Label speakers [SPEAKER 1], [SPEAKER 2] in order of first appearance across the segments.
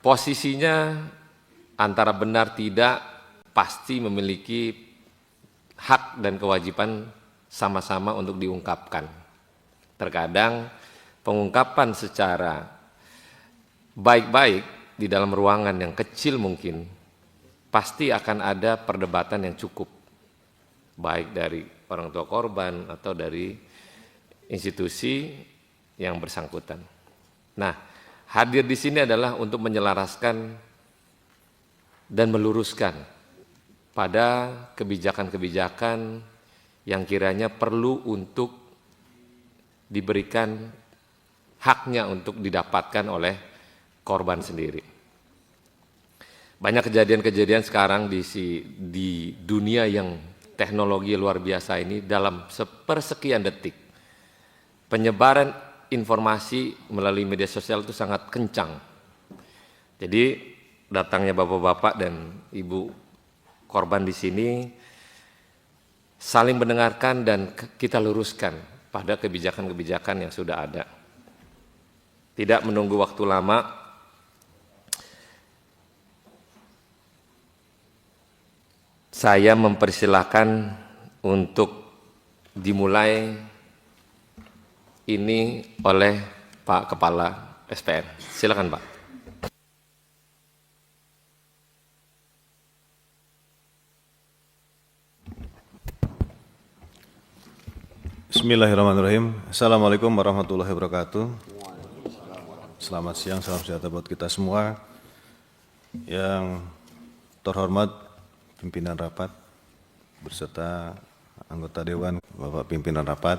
[SPEAKER 1] posisinya antara benar tidak pasti memiliki hak dan kewajiban sama-sama untuk diungkapkan. Terkadang pengungkapan secara baik-baik di dalam ruangan yang kecil mungkin pasti akan ada perdebatan yang cukup, baik dari orang tua korban atau dari institusi yang bersangkutan. Nah, hadir di sini adalah untuk menyelaraskan dan meluruskan pada kebijakan-kebijakan yang kiranya perlu untuk diberikan haknya untuk didapatkan oleh korban sendiri. Banyak kejadian-kejadian sekarang di dunia yang teknologi luar biasa ini, dalam sepersekian detik penyebaran informasi melalui media sosial itu sangat kencang. Jadi datangnya bapak-bapak dan ibu korban di sini saling mendengarkan dan kita luruskan pada kebijakan-kebijakan yang sudah ada. Tidak menunggu waktu lama, saya mempersilahkan untuk dimulai ini oleh Pak Kepala SPN. Silakan Pak.
[SPEAKER 2] Bismillahirrahmanirrahim. Assalamualaikum warahmatullahi wabarakatuh. Selamat siang, salam sejahtera buat kita semua. Yang terhormat pimpinan rapat beserta anggota Dewan, Bapak pimpinan rapat.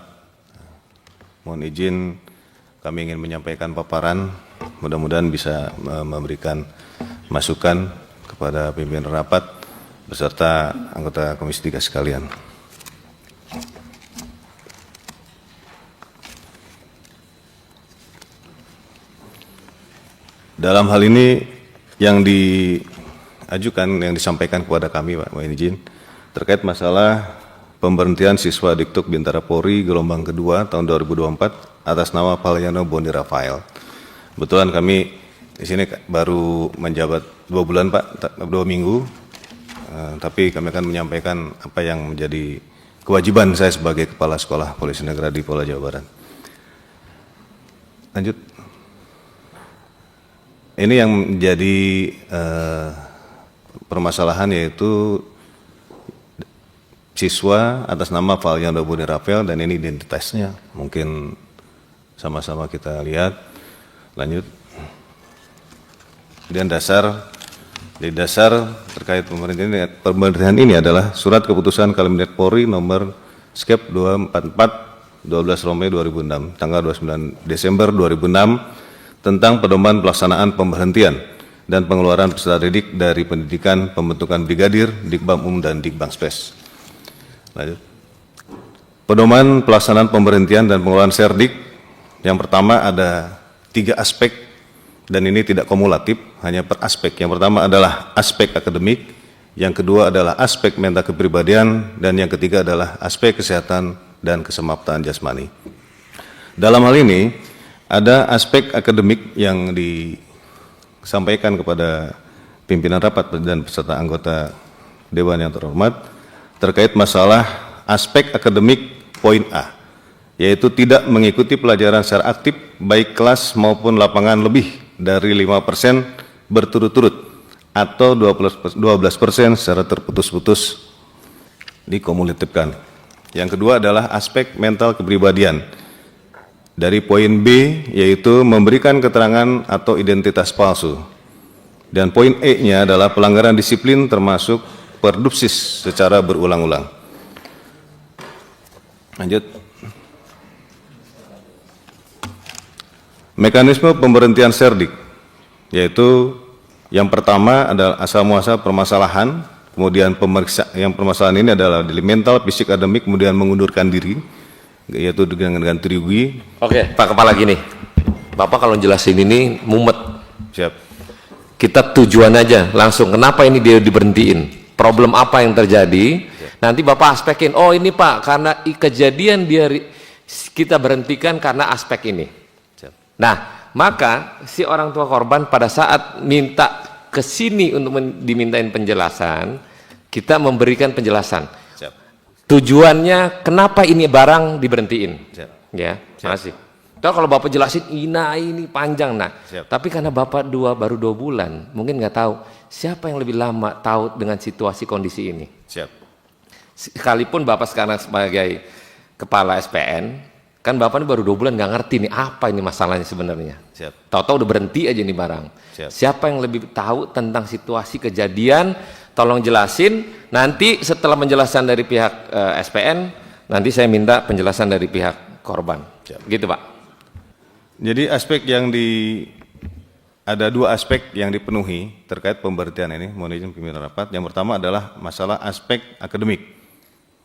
[SPEAKER 2] Mohon izin kami ingin menyampaikan paparan, mudah-mudahan bisa memberikan masukan kepada pimpinan rapat beserta anggota Komisi 3 sekalian. Dalam hal ini yang diajukan, yang disampaikan kepada kami, Pak, mohon izin, terkait masalah pemberhentian siswa Diktuk Bintara Polri gelombang kedua tahun 2024 atas nama Palyano Boni Rafael. Kebetulan kami di sini baru menjabat 2 bulan, Pak, 2 minggu, tapi kami akan menyampaikan apa yang menjadi kewajiban saya sebagai Kepala Sekolah Polisi Negara di Polda Jawa Barat. Lanjut. Ini yang menjadi permasalahan, yaitu siswa atas nama Palyano Boni Rafael, dan ini identitasnya mungkin sama-sama kita lihat. Lanjut. Dan di dasar terkait pemberhentian ini adalah surat keputusan Kabinet Polri nomor Skep 244 12 Romei 2006 tanggal 29 Desember 2006 tentang pedoman pelaksanaan pemberhentian dan pengeluaran peserta didik dari pendidikan pembentukan brigadir, Dikbam dan Dikbang Spes. Lanjut. Pedoman pelaksanaan pemberhentian dan pengeluaran Serdik, yang pertama ada 3 aspek, dan ini tidak kumulatif, hanya per aspek. Yang pertama adalah aspek akademik, yang kedua adalah aspek mental kepribadian, dan yang ketiga adalah aspek kesehatan dan keselamatan jasmani. Dalam hal ini, ada aspek akademik yang disampaikan kepada pimpinan rapat dan peserta anggota Dewan yang terhormat terkait masalah aspek akademik poin A, yaitu tidak mengikuti pelajaran secara aktif baik kelas maupun lapangan lebih dari 5% berturut-turut atau 12% secara terputus-putus dikumulatifkan. Yang kedua adalah aspek mental kepribadian. Dari poin B, yaitu memberikan keterangan atau identitas palsu. Dan poin E-nya adalah pelanggaran disiplin termasuk perdupsis secara berulang-ulang. Lanjut. Mekanisme pemberhentian Serdik, yaitu yang pertama adalah asal muasal permasalahan, kemudian yang permasalahan ini adalah dari mental, fisik, akademik, kemudian mengundurkan diri, yaitu dengan Triwi.
[SPEAKER 1] Oke, Pak Kepala, gini, Bapak kalau jelasin ini mumet.
[SPEAKER 2] Siap.
[SPEAKER 1] Kita tujuan aja langsung, kenapa ini dia diberhentiin, problem apa yang terjadi. Nanti Bapak aspekin, oh ini Pak, karena kejadian kita berhentikan karena aspek ini. Nah, maka si orang tua korban pada saat minta ke sini untuk dimintain penjelasan, kita memberikan penjelasan.
[SPEAKER 2] Siap.
[SPEAKER 1] Tujuannya kenapa ini barang diberhentiin.
[SPEAKER 2] Siap.
[SPEAKER 1] Ya, makasih. Kalau Bapak jelasin ini panjang,
[SPEAKER 2] Siap.
[SPEAKER 1] tapi karena Bapak baru 2 bulan, mungkin nggak tahu siapa yang lebih lama tahu dengan situasi kondisi ini.
[SPEAKER 2] Siap.
[SPEAKER 1] Sekalipun Bapak sekarang sebagai kepala SPN, kan Bapak ini baru 2 bulan nggak ngerti nih apa ini masalahnya sebenarnya.
[SPEAKER 2] Siap.
[SPEAKER 1] Tahu-tahu udah berhenti aja nih barang.
[SPEAKER 2] Siap.
[SPEAKER 1] Siapa yang lebih tahu tentang situasi kejadian? Tolong jelasin. Nanti setelah penjelasan dari pihak SPN, nanti saya minta penjelasan dari pihak korban.
[SPEAKER 2] Siap.
[SPEAKER 1] Gitu Pak.
[SPEAKER 2] Jadi ada 2 aspek yang dipenuhi terkait pemberhentian ini, mohon izin pimpinan rapat. Yang pertama adalah masalah aspek akademik,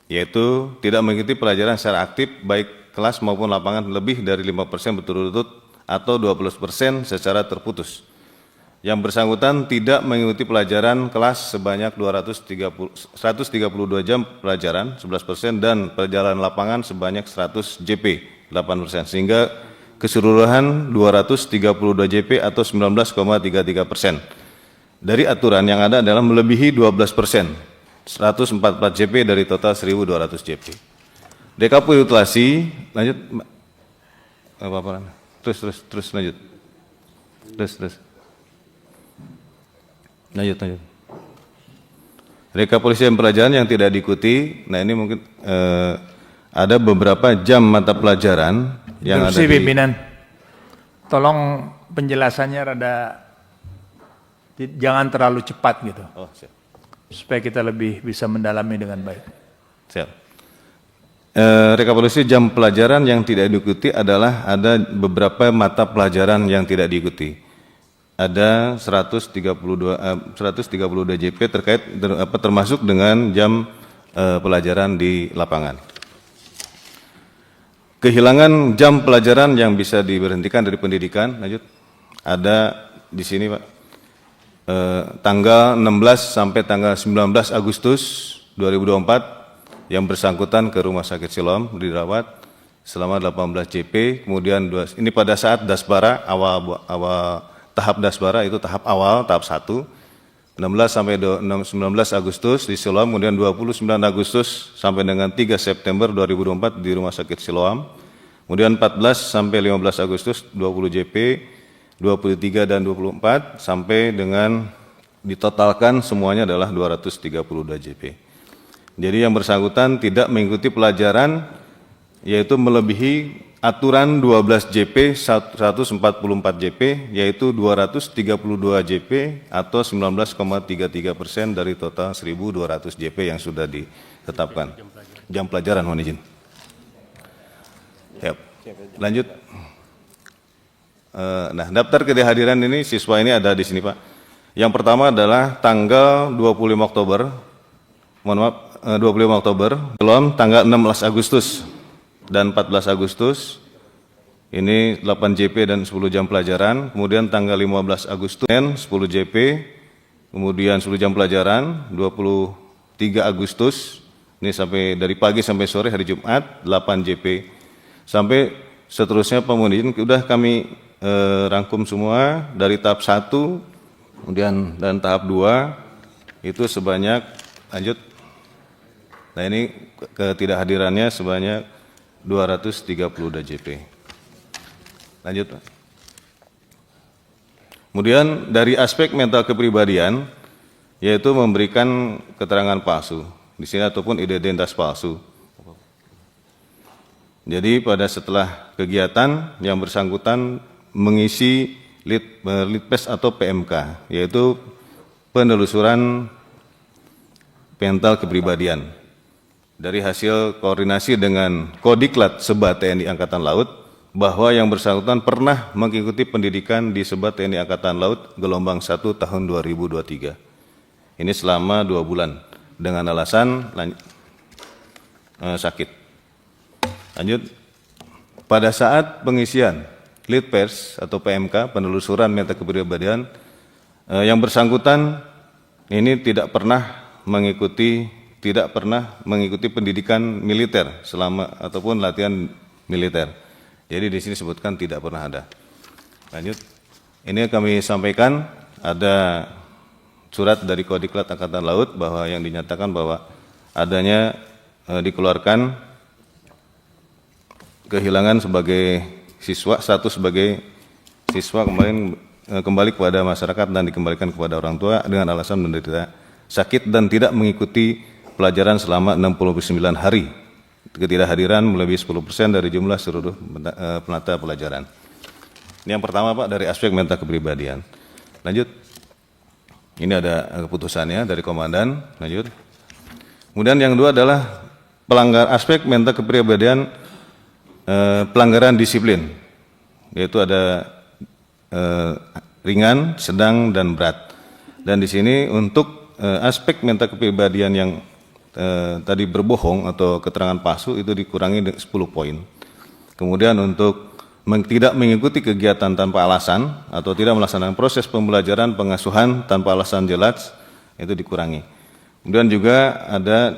[SPEAKER 2] yaitu tidak mengikuti pelajaran secara aktif baik kelas maupun lapangan lebih dari 5% berturut-turut atau 20% secara terputus. Yang bersangkutan tidak mengikuti pelajaran kelas sebanyak 132 jam pelajaran 11% dan perjalanan lapangan sebanyak 100 JP 8%, sehingga keseluruhan 232 JP atau 19,33%. Dari aturan yang ada adalah melebihi 12%, 144 JP dari total 1.200 JP. Rekapitulasi, lanjut, apa? Terus lanjut. Terus. Lanjut. Rekapitulasi pelajaran yang tidak diikuti, nah ini mungkin ada beberapa jam mata pelajaran yang ada di...
[SPEAKER 3] Pimpinan, tolong penjelasannya jangan terlalu cepat gitu,
[SPEAKER 2] siap.
[SPEAKER 3] supaya kita lebih bisa mendalami dengan baik.
[SPEAKER 2] Siap. Rekapitulasi jam pelajaran yang tidak diikuti adalah ada beberapa mata pelajaran yang tidak diikuti. Ada 132 JP terkait termasuk dengan jam pelajaran di lapangan. Kehilangan jam pelajaran yang bisa diberhentikan dari pendidikan, lanjut. Ada di sini Pak, tanggal 16 sampai tanggal 19 Agustus 2024 yang bersangkutan ke Rumah Sakit Siloam dirawat selama 18 JP, kemudian ini pada saat dasbara awal tahap dasbara itu tahap awal, tahap 1, 16 sampai 19 Agustus di Siloam, kemudian 29 Agustus sampai dengan 3 September 2024 di Rumah Sakit Siloam, kemudian 14 sampai 15 Agustus 20 JP, 23 dan 24 sampai dengan ditotalkan semuanya adalah 232 JP. Jadi yang bersangkutan tidak mengikuti pelajaran yaitu melebihi aturan 12 JP 144 JP yaitu 232 JP atau 19,33% dari total 1.200 JP yang sudah ditetapkan. Jam pelajaran, mohon izin. Yap. Lanjut. Nah, daftar kehadiran ini siswa ini ada di sini Pak. Yang pertama adalah tanggal 25 Oktober, mohon maaf, 25 Oktober, belum tanggal 16 Agustus dan 14 Agustus, ini 8 JP dan 10 jam pelajaran, kemudian tanggal 15 Agustus, 10 JP, kemudian 10 jam pelajaran, 23 Agustus, ini sampai dari pagi sampai sore hari Jumat, 8 JP, sampai seterusnya pemudian, sudah kami rangkum semua dari tahap 1, kemudian dan tahap 2, itu sebanyak, lanjut, nah ini ketidakhadirannya sebanyak 232 JP. Lanjut Pak. Kemudian dari aspek mental kepribadian, yaitu memberikan keterangan palsu di sini ataupun identitas palsu. Jadi pada setelah kegiatan yang bersangkutan mengisi litpes atau PMK, yaitu penelusuran mental kepribadian. Dari hasil koordinasi dengan Kodiklat Seba TNI Angkatan Laut, bahwa yang bersangkutan pernah mengikuti pendidikan di Seba TNI Angkatan Laut gelombang 1 tahun 2023. Ini selama 2 bulan dengan alasan sakit. Lanjut, pada saat pengisian litpers atau PMK, penelusuran mental kepribadian, yang bersangkutan ini tidak pernah mengikuti pendidikan militer selama ataupun latihan militer. Jadi di sini disebutkan tidak pernah ada. Lanjut. Ini kami sampaikan ada surat dari Kodiklat Angkatan Laut bahwa yang dinyatakan bahwa adanya dikeluarkan kehilangan sebagai siswa, status sebagai siswa kembali kepada masyarakat dan dikembalikan kepada orang tua dengan alasan menderita sakit dan tidak mengikuti pelajaran selama 69 hari. Ketidakhadiran melebihi 10% dari jumlah seluruh penata pelajaran. Ini yang pertama Pak, dari aspek mental kepribadian. Lanjut. Ini ada keputusannya dari komandan. Lanjut. Kemudian yang kedua adalah aspek mental kepribadian pelanggaran disiplin. Yaitu ada ringan, sedang, dan berat. Dan di sini untuk aspek mental kepribadian yang tadi berbohong atau keterangan palsu itu dikurangi 10 poin. Kemudian untuk tidak mengikuti kegiatan tanpa alasan atau tidak melaksanakan proses pembelajaran pengasuhan tanpa alasan jelas itu dikurangi. Kemudian juga ada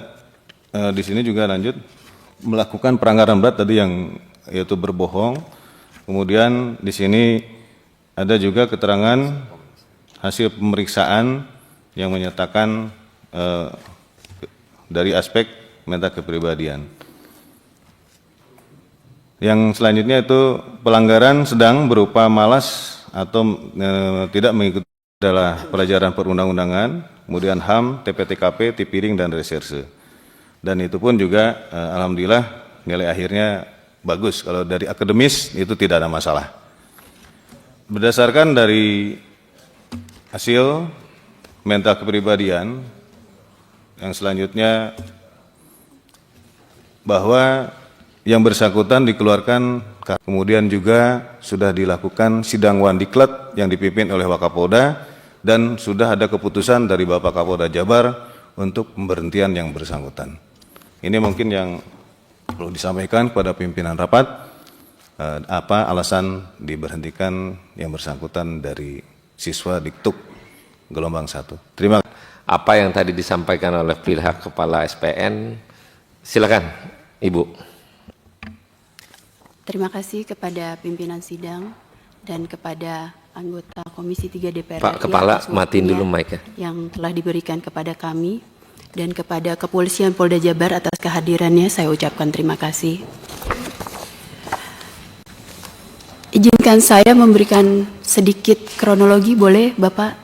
[SPEAKER 2] di sini juga lanjut melakukan pelanggaran berat tadi yang yaitu berbohong. Kemudian di sini ada juga keterangan hasil pemeriksaan yang menyatakan dari aspek mental kepribadian. Yang selanjutnya itu pelanggaran sedang berupa malas atau tidak mengikuti adalah pelajaran perundang-undangan, kemudian HAM, TPTKP, Tipiring, dan reserse. Dan itu pun juga alhamdulillah nilai akhirnya bagus. Kalau dari akademis itu tidak ada masalah. Berdasarkan dari hasil mental kepribadian, yang selanjutnya bahwa yang bersangkutan dikeluarkan, kemudian juga sudah dilakukan sidang Wandiklat yang dipimpin oleh Wakapolda dan sudah ada keputusan dari Bapak Kapolda Jabar untuk pemberhentian yang bersangkutan. Ini mungkin yang perlu disampaikan kepada pimpinan rapat, apa alasan diberhentikan yang bersangkutan dari siswa Diktuk gelombang 1. Terima kasih.
[SPEAKER 1] Apa yang tadi disampaikan oleh pihak Kepala SPN, silakan Ibu.
[SPEAKER 4] Terima kasih kepada pimpinan sidang dan kepada anggota Komisi 3 DPR
[SPEAKER 1] Pak
[SPEAKER 4] RI
[SPEAKER 1] Kepala,
[SPEAKER 4] atas
[SPEAKER 1] matiin
[SPEAKER 4] waktunya
[SPEAKER 1] dulu mic-nya.
[SPEAKER 4] yang telah diberikan kepada kami dan kepada Kepolisian Polda Jabar atas kehadirannya saya ucapkan terima kasih. Izinkan saya memberikan sedikit kronologi, boleh Bapak?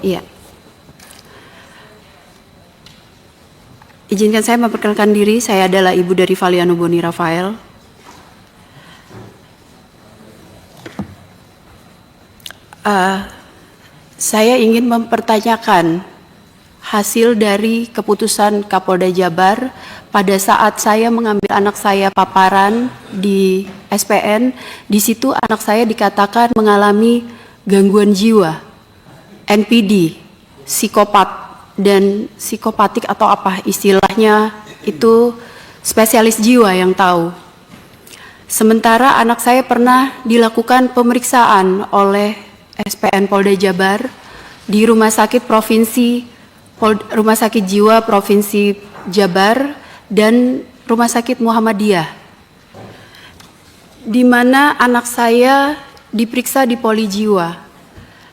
[SPEAKER 4] Iya. Izinkan saya memperkenalkan diri, saya adalah ibu dari Valiano Boni Rafael. Saya ingin mempertanyakan hasil dari keputusan Kapolda Jabar pada saat saya mengambil anak saya paparan di SPN. Di situ anak saya dikatakan mengalami gangguan jiwa, NPD, psikopat dan psikopatik atau apa istilahnya itu spesialis jiwa yang tahu. Sementara anak saya pernah dilakukan pemeriksaan oleh SPN Polda Jabar di Rumah Sakit Rumah Sakit Jiwa Provinsi Jabar dan Rumah Sakit Muhammadiyah, di mana anak saya diperiksa di Poli Jiwa.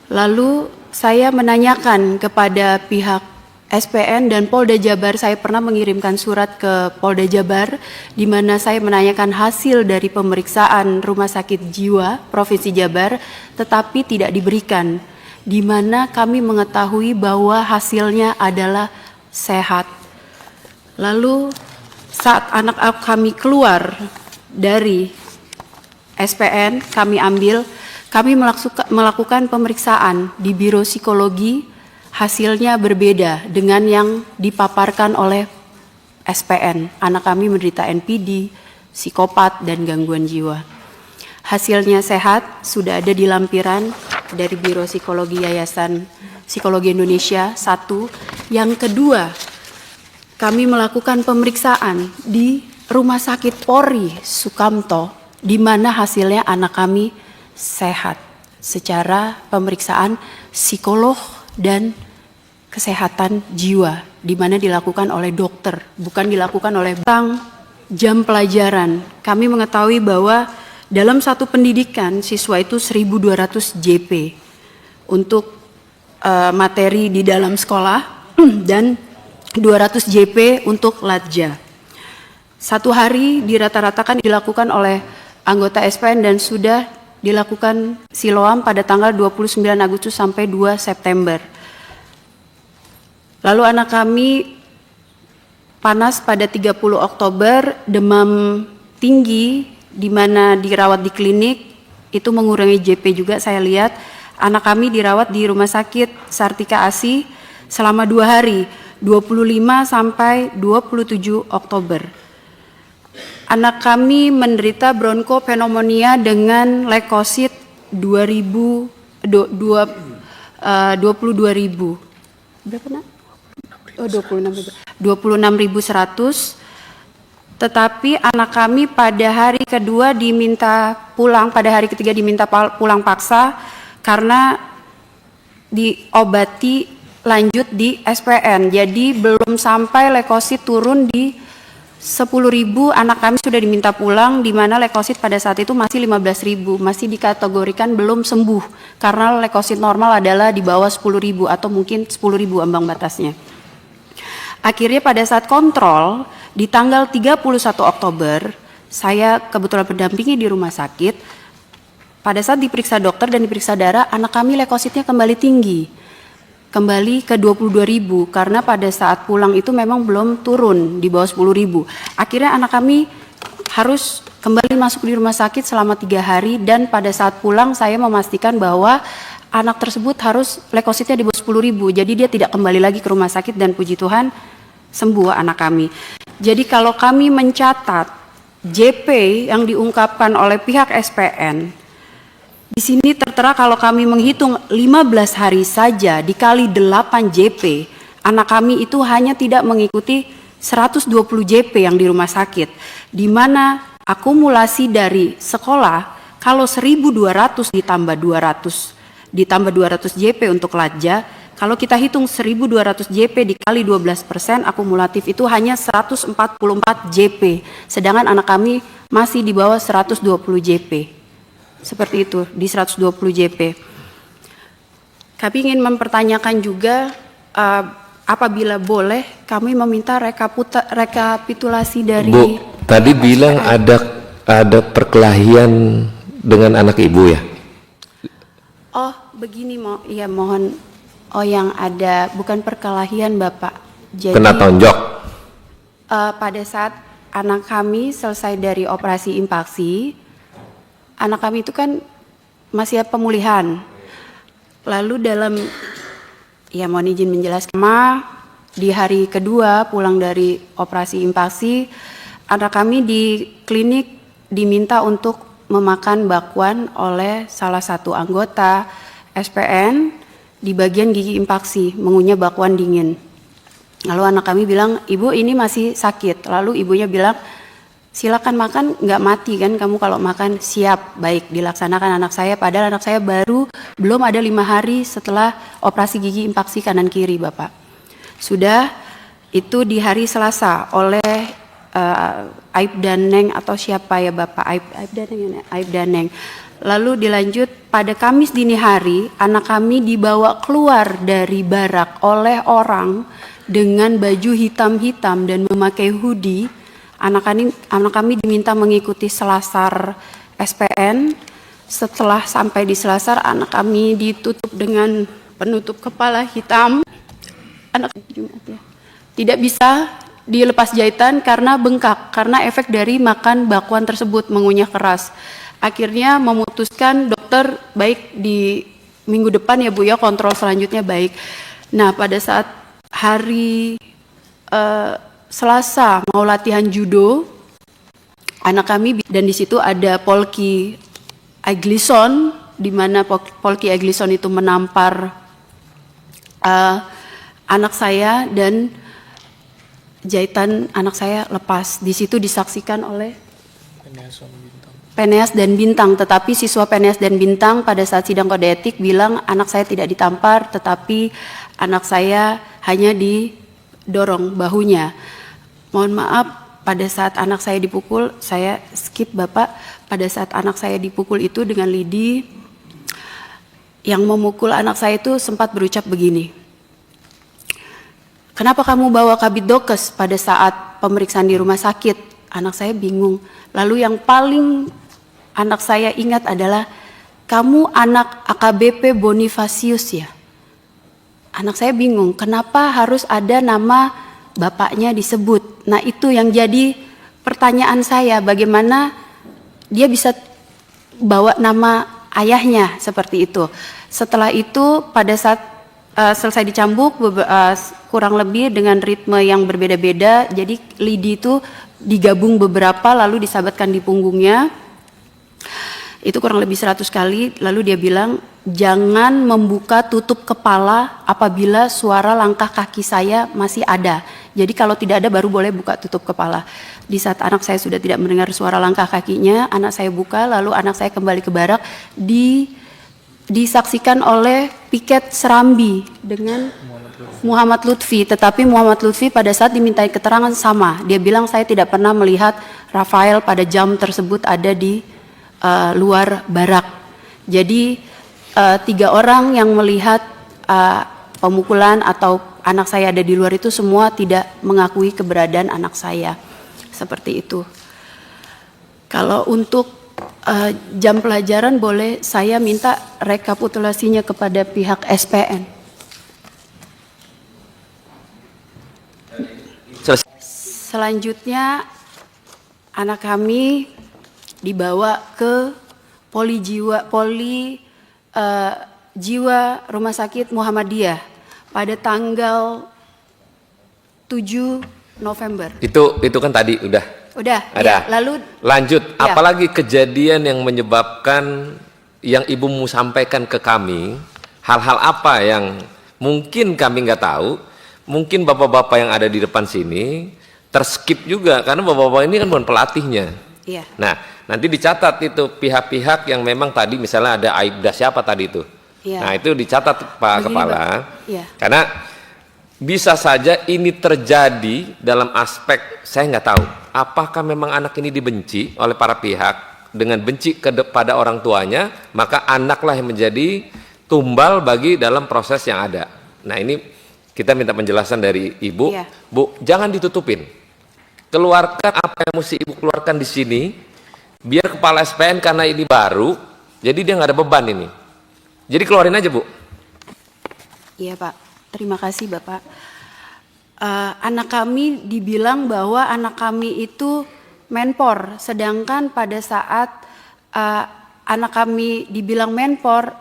[SPEAKER 4] Lalu saya menanyakan kepada pihak SPN dan Polda Jabar, saya pernah mengirimkan surat ke Polda Jabar di mana saya menanyakan hasil dari pemeriksaan Rumah Sakit Jiwa Provinsi Jabar, tetapi tidak diberikan, di mana kami mengetahui bahwa hasilnya adalah sehat. Lalu saat anak kami keluar dari SPN, kami melakukan pemeriksaan di Biro Psikologi. Hasilnya berbeda dengan yang dipaparkan oleh SPN. Anak kami menderita NPD, psikopat, dan gangguan jiwa. Hasilnya sehat, sudah ada di lampiran dari Biro Psikologi Yayasan Psikologi Indonesia 1. Yang kedua, kami melakukan pemeriksaan di Rumah Sakit Polri Sukamto, di mana hasilnya anak kami sehat secara pemeriksaan psikolog dan kesehatan jiwa, di mana dilakukan oleh dokter, bukan dilakukan oleh bank. Jam pelajaran, kami mengetahui bahwa dalam satu pendidikan siswa itu 1.200 JP untuk materi di dalam sekolah dan 200 JP untuk latja. Satu hari dirata-ratakan dilakukan oleh anggota SPN dan sudah dilakukan siloam pada tanggal 29 Agustus sampai 2 September. Lalu anak kami panas pada 30 Oktober, demam tinggi di mana dirawat di klinik, itu mengurangi JP juga saya lihat. Anak kami dirawat di Rumah Sakit Sartika ASI selama 2 hari, 25 sampai 27 Oktober. Anak kami menderita bronkopneumonia dengan leukosit 22.000. Berapa nak? Oh, 26.100. Tetapi anak kami pada hari kedua diminta pulang, pada hari ketiga diminta pulang paksa karena diobati lanjut di SPN. Jadi belum sampai leukosit turun di 10.000, anak kami sudah diminta pulang, di mana leukosit pada saat itu masih 15.000, masih dikategorikan belum sembuh karena leukosit normal adalah di bawah 10.000 atau mungkin 10.000 ambang batasnya. Akhirnya pada saat kontrol di tanggal 31 Oktober, saya kebetulan pendampingi di rumah sakit. Pada saat diperiksa dokter dan diperiksa darah, anak kami leukositnya kembali tinggi. Kembali ke 22.000 karena pada saat pulang itu memang belum turun di bawah 10.000. Akhirnya anak kami harus kembali masuk di rumah sakit selama 3 hari dan pada saat pulang saya memastikan bahwa anak tersebut harus leukositnya di bawah 10.000. Jadi dia tidak kembali lagi ke rumah sakit dan puji Tuhan sembuh anak kami. Jadi kalau kami mencatat JP yang diungkapkan oleh pihak SPN, di sini tertera kalau kami menghitung 15 hari saja dikali 8 JP, anak kami itu hanya tidak mengikuti 120 JP yang di rumah sakit, di mana akumulasi dari sekolah kalau 1.200 ditambah 200 JP untuk latja, kalau kita hitung 1.200 JP dikali 12%, akumulatif itu hanya 144 JP, sedangkan anak kami masih di bawah 120 JP. Seperti itu, di 120 JP. Kami ingin mempertanyakan juga, apabila boleh, kami meminta rekapitulasi dari...
[SPEAKER 1] Bu, tadi bilang ada perkelahian dengan anak ibu ya?
[SPEAKER 4] Oh, begini, mohon. Oh, yang ada, bukan perkelahian Bapak. Jadi,
[SPEAKER 1] kena tonjok?
[SPEAKER 4] Pada saat anak kami selesai dari operasi impaksi, anak kami itu kan masih pemulihan. Lalu mohon izin menjelaskan, di hari kedua pulang dari operasi impaksi, anak kami di klinik diminta untuk memakan bakwan oleh salah satu anggota SPN di bagian gigi impaksi, mengunyah bakwan dingin. Lalu anak kami bilang, "Ibu, ini masih sakit." Lalu ibunya bilang, "Silakan makan, nggak mati kan kamu kalau makan." "Siap, baik, dilaksanakan anak saya." Padahal anak saya belum ada 5 hari setelah operasi gigi impaksi kanan kiri, Bapak. Sudah itu di hari Selasa oleh Aib Daneng atau siapa ya Bapak, Aib Daneng. Lalu dilanjut pada Kamis dini hari, anak kami dibawa keluar dari barak oleh orang dengan baju hitam-hitam dan memakai hoodie. Anak kami diminta mengikuti selasar SPN. Setelah sampai di selasar, anak kami ditutup dengan penutup kepala hitam. Anak Jumat ya, tidak bisa dilepas jahitan karena bengkak, karena efek dari makan bakwan tersebut, mengunyah keras. Akhirnya memutuskan dokter, baik di minggu depan ya Bu ya, kontrol selanjutnya baik. Nah pada saat hari Selasa mau latihan judo, anak kami, dan di situ ada Polki Aglison, di mana Polki Aglison itu menampar anak saya dan jahitan anak saya lepas. Di situ disaksikan oleh Peneas dan Bintang, tetapi siswa Peneas dan Bintang pada saat sidang kode etik bilang anak saya tidak ditampar, tetapi anak saya hanya didorong bahunya. Mohon maaf pada saat anak saya dipukul, saya skip Bapak, pada saat anak saya dipukul itu dengan lidi, yang memukul anak saya itu sempat berucap begini, "Kenapa kamu bawa Kabid Dokes pada saat pemeriksaan di rumah sakit?" Anak saya bingung. Lalu yang paling anak saya ingat adalah, "Kamu anak AKBP Bonifasius ya?" Anak saya bingung, kenapa harus ada nama bapaknya disebut. Nah itu yang jadi pertanyaan saya, bagaimana dia bisa bawa nama ayahnya seperti itu. Setelah itu pada saat selesai dicambuk kurang lebih dengan ritme yang berbeda-beda, jadi lidi itu digabung beberapa lalu disabatkan di punggungnya. Itu kurang lebih 100 kali, lalu dia bilang, "Jangan membuka tutup kepala apabila suara langkah kaki saya masih ada. Jadi kalau tidak ada baru boleh buka tutup kepala." Di saat anak saya sudah tidak mendengar suara langkah kakinya, anak saya buka, lalu anak saya kembali ke barak, disaksikan oleh piket Serambi dengan Muhammad Lutfi. Tetapi Muhammad Lutfi pada saat dimintai keterangan sama, dia bilang, "Saya tidak pernah melihat Rafael pada jam tersebut ada di luar barak." Jadi 3 orang yang melihat pemukulan atau anak saya ada di luar itu semua tidak mengakui keberadaan anak saya. Seperti itu. Kalau untuk jam pelajaran boleh saya minta rekapitulasinya kepada pihak SPN. Selanjutnya anak kami dibawa ke jiwa Rumah Sakit Muhammadiyah pada tanggal 7 November.
[SPEAKER 1] Itu kan tadi udah ada.
[SPEAKER 4] Ya, lalu
[SPEAKER 1] lanjut,
[SPEAKER 4] ya.
[SPEAKER 1] Apalagi kejadian yang menyebabkan yang ibumu sampaikan ke kami, hal-hal apa yang mungkin kami nggak tahu, mungkin bapak-bapak yang ada di depan sini terskip juga karena bapak-bapak ini kan bukan pelatihnya.
[SPEAKER 4] Iya.
[SPEAKER 1] Nah, nanti dicatat itu pihak-pihak yang memang tadi misalnya ada Aibda siapa tadi itu.
[SPEAKER 4] Iya.
[SPEAKER 1] Nah, itu dicatat Pak
[SPEAKER 4] Begini,
[SPEAKER 1] Kepala.
[SPEAKER 4] Iya.
[SPEAKER 1] Karena bisa saja ini terjadi dalam aspek saya nggak tahu apakah memang anak ini dibenci oleh para pihak dengan benci kepada orang tuanya, maka anaklah yang menjadi tumbal bagi dalam proses yang ada. Nah, ini kita minta penjelasan dari Ibu.
[SPEAKER 4] Iya.
[SPEAKER 1] Bu, jangan ditutupin. Keluarkan apa yang mesti Ibu keluarkan di sini, biar kepala SPN karena ini baru, jadi dia nggak ada beban ini. Jadi keluarin aja Bu.
[SPEAKER 4] Iya Pak, terima kasih Bapak. Anak kami dibilang bahwa anak kami itu menpor, sedangkan pada saat anak kami dibilang menpor,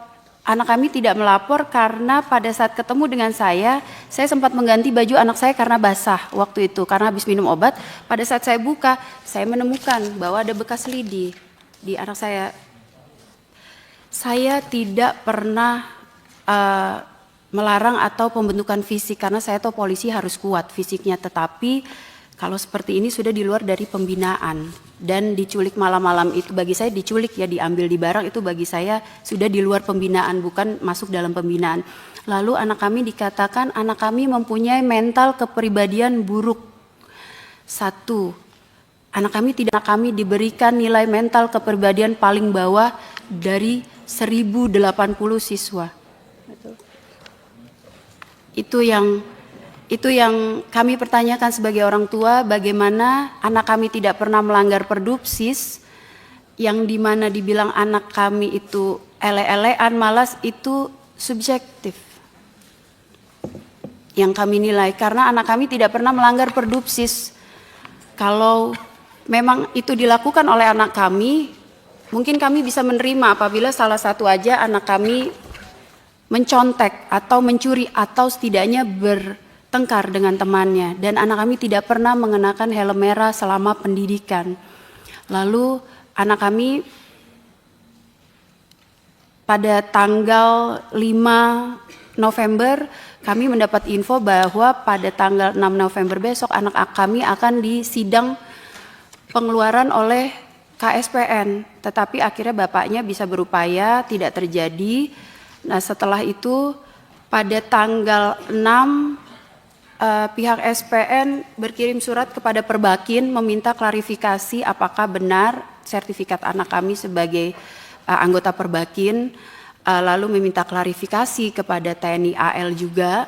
[SPEAKER 4] anak kami tidak melapor karena pada saat ketemu dengan saya sempat mengganti baju anak saya karena basah waktu itu, karena habis minum obat. Pada saat saya buka, saya menemukan bahwa ada bekas lidi di anak saya. Saya tidak pernah melarang atau pembentukan fisik karena saya tahu polisi harus kuat fisiknya, tetapi kalau seperti ini sudah di luar dari pembinaan. Dan diculik malam-malam itu bagi saya diculik ya, diambil di barak itu bagi saya sudah di luar pembinaan, bukan masuk dalam pembinaan. Lalu anak kami dikatakan anak kami mempunyai mental kepribadian buruk. 1, anak kami diberikan nilai mental kepribadian paling bawah dari 1080 siswa. Itu yang kami pertanyakan sebagai orang tua, bagaimana anak kami tidak pernah melanggar Perdubsis, yang dimana dibilang anak kami itu ele-elean, malas, itu subjektif. Yang kami nilai, karena anak kami tidak pernah melanggar Perdubsis. Kalau memang itu dilakukan oleh anak kami, mungkin kami bisa menerima apabila salah satu aja anak kami mencontek atau mencuri atau setidaknya bertengkar dengan temannya, dan anak kami tidak pernah mengenakan helm merah selama pendidikan. Lalu anak kami pada tanggal 5 November kami mendapat info bahwa pada tanggal 6 November besok anak kami akan disidang pengeluaran oleh KSPN, tetapi akhirnya bapaknya bisa berupaya tidak terjadi. Nah, setelah itu pada tanggal 6 pihak SPN berkirim surat kepada Perbakin meminta klarifikasi apakah benar sertifikat anak kami sebagai anggota Perbakin, lalu meminta klarifikasi kepada TNI AL juga,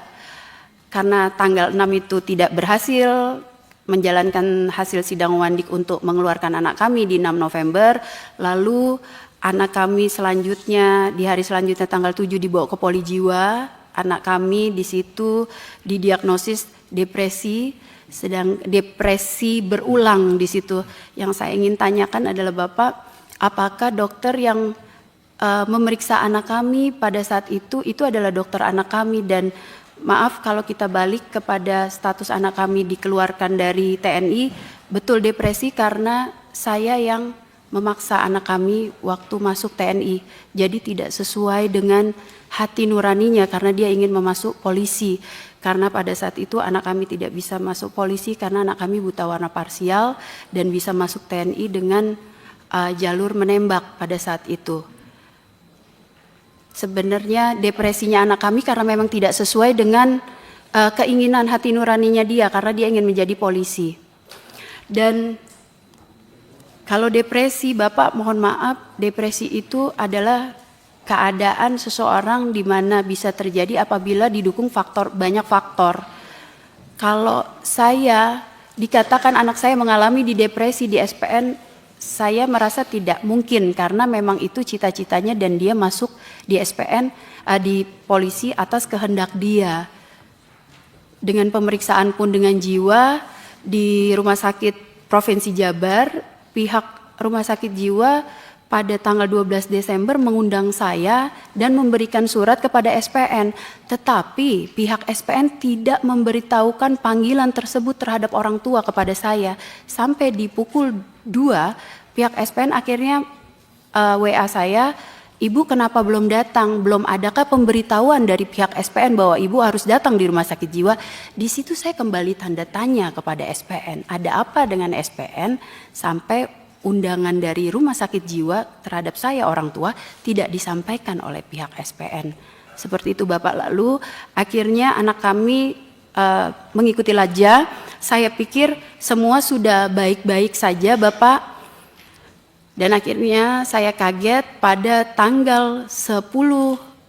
[SPEAKER 4] karena tanggal 6 itu tidak berhasil menjalankan hasil sidang Wandik untuk mengeluarkan anak kami di 6 November, lalu anak kami selanjutnya di hari selanjutnya tanggal 7 dibawa ke Poli Jiwa. Anak kami di situ didiagnosis depresi, sedang depresi berulang di situ. Yang saya ingin tanyakan adalah Bapak, apakah dokter yang memeriksa anak kami pada saat itu adalah dokter anak kami, dan maaf kalau kita balik kepada status anak kami dikeluarkan dari TNI, betul depresi karena saya yang memaksa anak kami waktu masuk TNI. Jadi tidak sesuai dengan hati nuraninya karena dia ingin memasuk polisi. Karena pada saat itu anak kami tidak bisa masuk polisi karena anak kami buta warna parsial dan bisa masuk TNI dengan jalur menembak pada saat itu. Sebenarnya depresinya anak kami karena memang tidak sesuai dengan keinginan hati nuraninya dia karena dia ingin menjadi polisi. Dan kalau depresi, Bapak mohon maaf, depresi itu adalah keadaan seseorang di mana bisa terjadi apabila didukung banyak faktor. Kalau saya dikatakan anak saya mengalami di depresi di SPN, saya merasa tidak mungkin karena memang itu cita-citanya dan dia masuk di SPN di polisi atas kehendak dia. Dengan pemeriksaan pun dengan jiwa di Rumah Sakit Provinsi Jabar, pihak Rumah Sakit Jiwa pada tanggal 12 Desember mengundang saya dan memberikan surat kepada SPN. Tetapi pihak SPN tidak memberitahukan panggilan tersebut terhadap orang tua kepada saya. Sampai di pukul 2, pihak SPN akhirnya WA saya, Ibu kenapa belum datang? Belum adakah pemberitahuan dari pihak SPN bahwa Ibu harus datang di Rumah Sakit Jiwa? Di situ saya kembali tanda tanya kepada SPN. Ada apa dengan SPN sampai undangan dari Rumah Sakit Jiwa terhadap saya orang tua tidak disampaikan oleh pihak SPN. Seperti itu Bapak. Lalu akhirnya anak kami mengikuti lajah. Saya pikir semua sudah baik-baik saja Bapak. Dan akhirnya saya kaget pada tanggal 10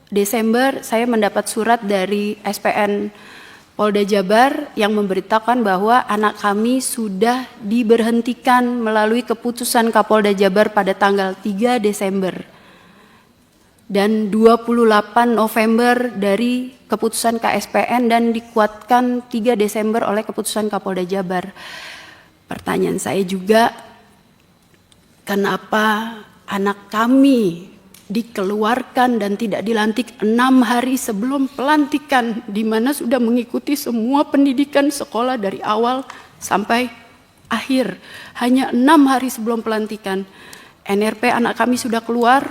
[SPEAKER 4] Desember saya mendapat surat dari SPN Polda Jabar yang memberitakan bahwa anak kami sudah diberhentikan melalui keputusan Kapolda Jabar pada tanggal 3 Desember. Dan 28 November dari keputusan KSPN dan dikuatkan 3 Desember oleh keputusan Kapolda Jabar. Pertanyaan saya juga, kenapa anak kami dikeluarkan dan tidak dilantik 6 hari sebelum pelantikan, di mana sudah mengikuti semua pendidikan sekolah dari awal sampai akhir. Hanya 6 hari sebelum pelantikan. NRP anak kami sudah keluar,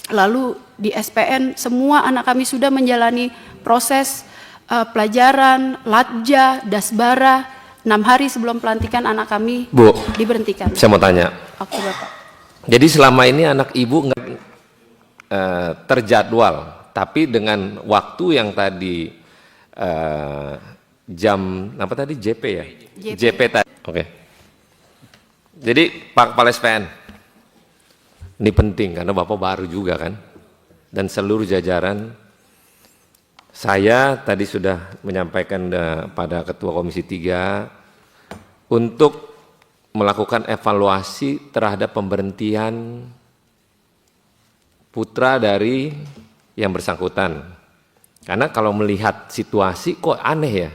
[SPEAKER 4] lalu di SPN semua anak kami sudah menjalani proses pelajaran, latja, dasbara. 6 hari sebelum pelantikan anak kami
[SPEAKER 1] Bu,
[SPEAKER 4] diberhentikan.
[SPEAKER 1] saya mau tanya.
[SPEAKER 4] Oke Bapak.
[SPEAKER 1] Jadi selama ini anak Ibu nggak terjadwal, tapi dengan waktu yang tadi jam apa tadi JP ya? JP tadi. Oke. Jadi Pak Kepala SPN, ini penting karena Bapak baru juga kan, dan seluruh jajaran. Saya tadi sudah menyampaikan pada Ketua Komisi 3 untuk melakukan evaluasi terhadap pemberhentian putra dari yang bersangkutan. Karena kalau melihat situasi kok aneh ya.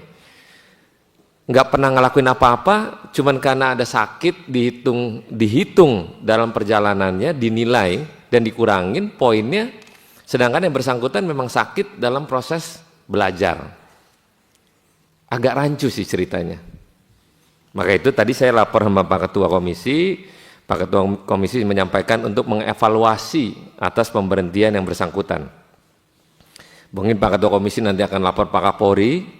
[SPEAKER 1] Nggak pernah ngelakuin apa-apa, cuman karena ada sakit dihitung dalam perjalanannya, dinilai dan dikurangin poinnya. Sedangkan yang bersangkutan memang sakit dalam proses belajar. Agak rancu sih ceritanya. Maka itu tadi saya lapor sama Pak Ketua Komisi. Pak Ketua Komisi menyampaikan untuk mengevaluasi atas pemberhentian yang bersangkutan. Mungkin Pak Ketua Komisi nanti akan lapor Pak Kapolri.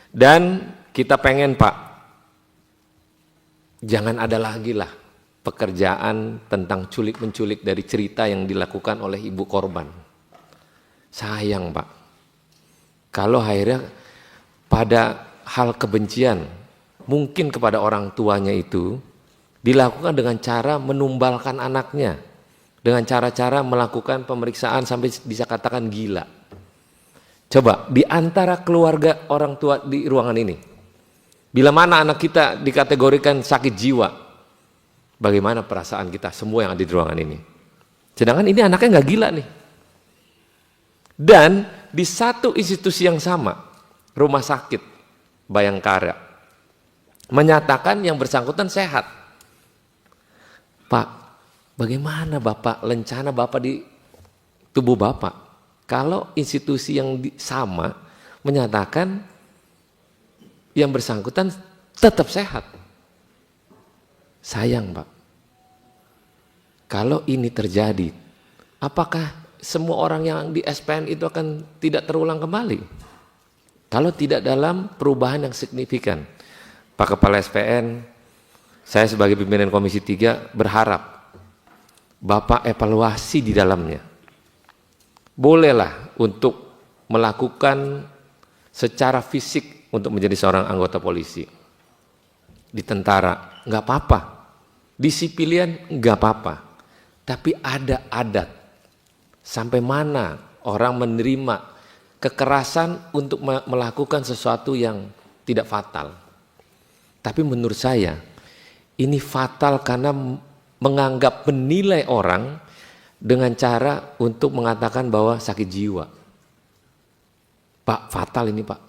[SPEAKER 1] Dan kita pengen Pak, jangan ada lagi lah pekerjaan tentang culik-menculik dari cerita yang dilakukan oleh ibu korban. Sayang Pak, kalau akhirnya pada hal kebencian mungkin kepada orang tuanya itu dilakukan dengan cara menumbalkan anaknya, dengan cara-cara melakukan pemeriksaan sampai bisa katakan gila. Coba di antara keluarga orang tua di ruangan ini, bila mana anak kita dikategorikan sakit jiwa, bagaimana perasaan kita semua yang ada di ruangan ini? Sedangkan ini anaknya nggak gila nih. Dan di satu institusi yang sama, rumah sakit Bayangkara, menyatakan yang bersangkutan sehat. Pak, bagaimana Bapak, lencana Bapak di tubuh Bapak? Kalau institusi yang sama menyatakan yang bersangkutan tetap sehat. Sayang Pak, kalau ini terjadi, apakah semua orang yang di SPN itu akan tidak terulang kembali? Kalau tidak dalam perubahan yang signifikan. Pak Kepala SPN, saya sebagai pimpinan Komisi 3 berharap Bapak evaluasi di dalamnya. Bolehlah untuk melakukan secara fisik untuk menjadi seorang anggota polisi. Di tentara, nggak apa-apa. Di sipilian, nggak apa-apa. Tapi ada adat. Sampai mana orang menerima kekerasan untuk melakukan sesuatu yang tidak fatal. Tapi menurut saya, ini fatal karena menganggap menilai orang dengan cara untuk mengatakan bahwa sakit jiwa. Pak, fatal ini Pak.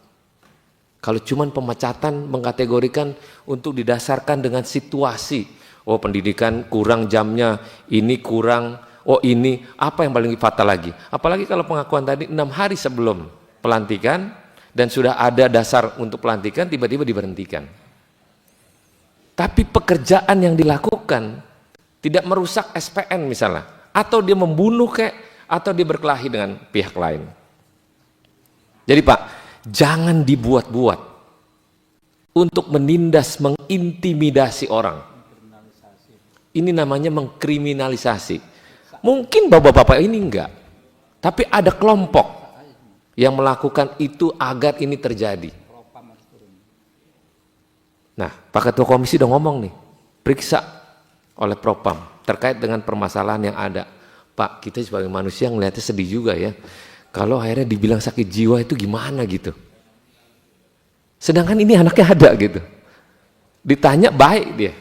[SPEAKER 1] Kalau cuman pemecatan mengkategorikan untuk didasarkan dengan situasi. Oh pendidikan kurang jamnya, ini kurang, oh ini, apa yang paling fatal lagi? Apalagi kalau pengakuan tadi 6 hari sebelum pelantikan dan sudah ada dasar untuk pelantikan tiba-tiba diberhentikan. Tapi pekerjaan yang dilakukan tidak merusak SPN misalnya, atau dia membunuh atau dia berkelahi dengan pihak lain. Jadi Pak, jangan dibuat-buat untuk menindas, mengintimidasi orang. Ini namanya mengkriminalisasi. Mungkin bapak-bapak ini enggak, tapi ada kelompok yang melakukan itu agar ini terjadi. Nah, Pak Ketua Komisi udah ngomong nih, periksa oleh Propam terkait dengan permasalahan yang ada. Pak, kita sebagai manusia ngeliatnya sedih juga ya. Kalau akhirnya dibilang sakit jiwa itu gimana gitu. Sedangkan ini anaknya ada gitu. Ditanya baik dia.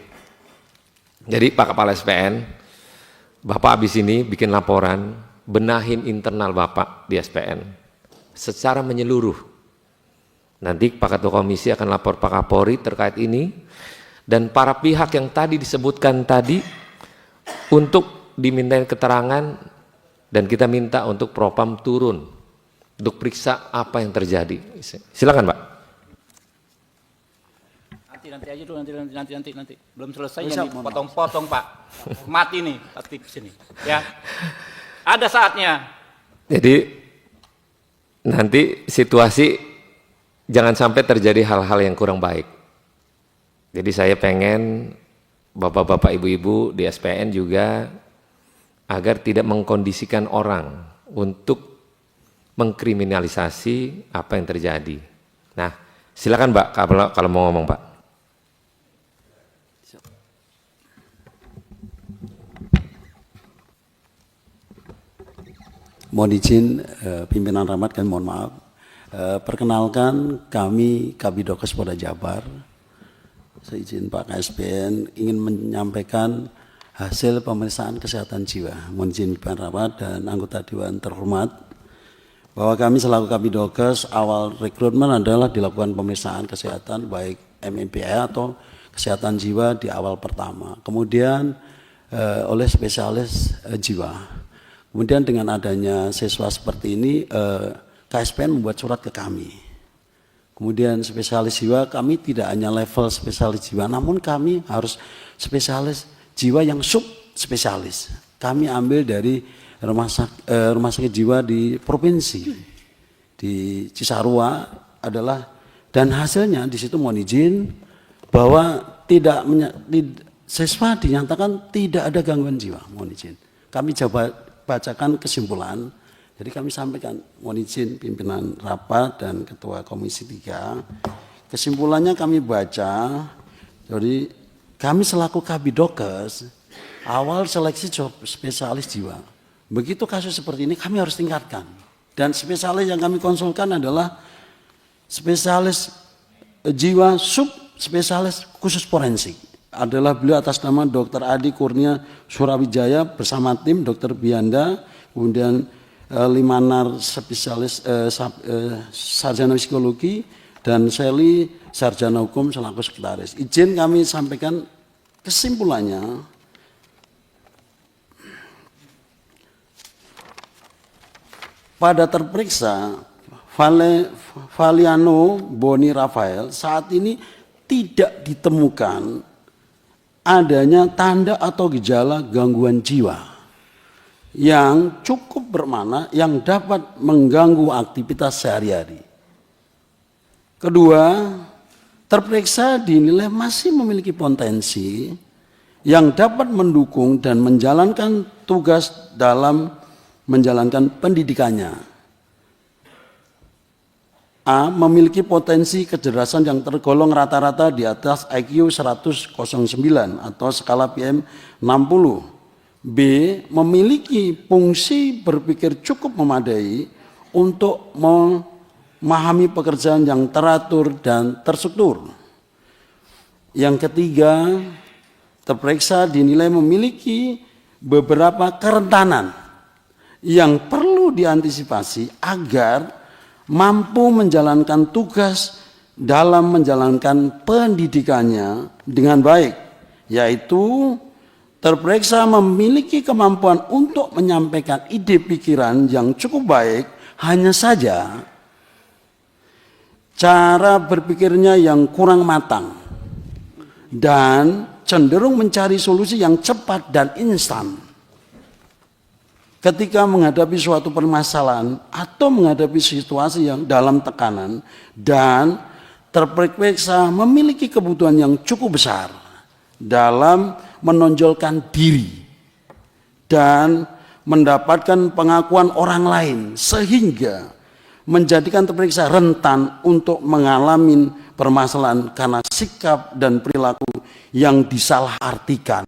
[SPEAKER 1] Jadi Pak Kepala SPN, Bapak habis ini bikin laporan, benahin internal Bapak di SPN secara menyeluruh. Nanti Pak Ketua Komisi akan lapor Pak Kapolri terkait ini, dan para pihak yang tadi disebutkan tadi untuk dimintain keterangan, dan kita minta untuk Propam turun untuk periksa apa yang terjadi. Silakan Pak.
[SPEAKER 5] Nanti aja dulu, nanti. Belum selesai yang dipotong-potong Pak. Mati nih aktif sini. Ya. Ada saatnya.
[SPEAKER 1] Jadi nanti situasi jangan sampai terjadi hal-hal yang kurang baik. Jadi saya pengen bapak-bapak ibu-ibu di SPN juga agar tidak mengkondisikan orang untuk mengkriminalisasi apa yang terjadi. Nah, silakan Mbak kalau mau ngomong Pak.
[SPEAKER 6] Mohon izin pimpinan Rahmat, kami mohon maaf. Perkenalkan kami Kabidokes Polda Jabar. Seizin Pak KSPN ingin menyampaikan hasil pemeriksaan kesehatan jiwa. Mohon izin pimpinan Rahmat dan anggota Dewan terhormat bahwa kami selaku Kabidokes awal rekrutmen adalah dilakukan pemeriksaan kesehatan baik MMPA atau kesehatan jiwa di awal pertama. Kemudian oleh spesialis jiwa. Kemudian dengan adanya siswa seperti ini, KSPN membuat surat ke kami. Kemudian spesialis jiwa, kami tidak hanya level spesialis jiwa, namun kami harus spesialis jiwa yang subspesialis. Kami ambil dari rumah sakit jiwa di provinsi, di Cisarua adalah, dan hasilnya di situ mohon izin bahwa siswa dinyatakan tidak ada gangguan jiwa, mohon izin. Kami coba bacakan kesimpulan Jadi kami sampaikan, mohon izin pimpinan rapat dan ketua Komisi 3, kesimpulannya kami baca, jadi kami selaku Kabidokes, awal seleksi spesialis jiwa. Begitu kasus seperti ini kami harus tingkatkan. Dan spesialis yang kami konsulkan adalah spesialis jiwa subspesialis khusus forensik. Adalah beliau atas nama Dr. Adi Kurnia Surawijaya bersama tim Dr. Bianda, kemudian Limanar spesialis sarjana psikologi, dan Sally sarjana hukum selaku sekretaris. Izin kami sampaikan kesimpulannya. Pada terperiksa Valiano Boni Rafael saat ini tidak ditemukan adanya tanda atau gejala gangguan jiwa yang cukup bermakna yang dapat mengganggu aktivitas sehari-hari. Kedua, terperiksa dinilai masih memiliki potensi yang dapat mendukung dan menjalankan tugas dalam menjalankan pendidikannya. A. Memiliki potensi kecerdasan yang tergolong rata-rata di atas IQ 109 atau skala PM 60. B. Memiliki fungsi berpikir cukup memadai untuk memahami pekerjaan yang teratur dan terstruktur. Yang ketiga, terperiksa dinilai memiliki beberapa kerentanan yang perlu diantisipasi agar mampu menjalankan tugas dalam menjalankan pendidikannya dengan baik, yaitu terperiksa memiliki kemampuan untuk menyampaikan ide pikiran yang cukup baik, hanya saja cara berpikirnya yang kurang matang dan cenderung mencari solusi yang cepat dan instan ketika menghadapi suatu permasalahan atau menghadapi situasi yang dalam tekanan, dan terperiksa memiliki kebutuhan yang cukup besar dalam menonjolkan diri dan mendapatkan pengakuan orang lain, sehingga menjadikan terperiksa rentan untuk mengalami permasalahan karena sikap dan perilaku yang disalahartikan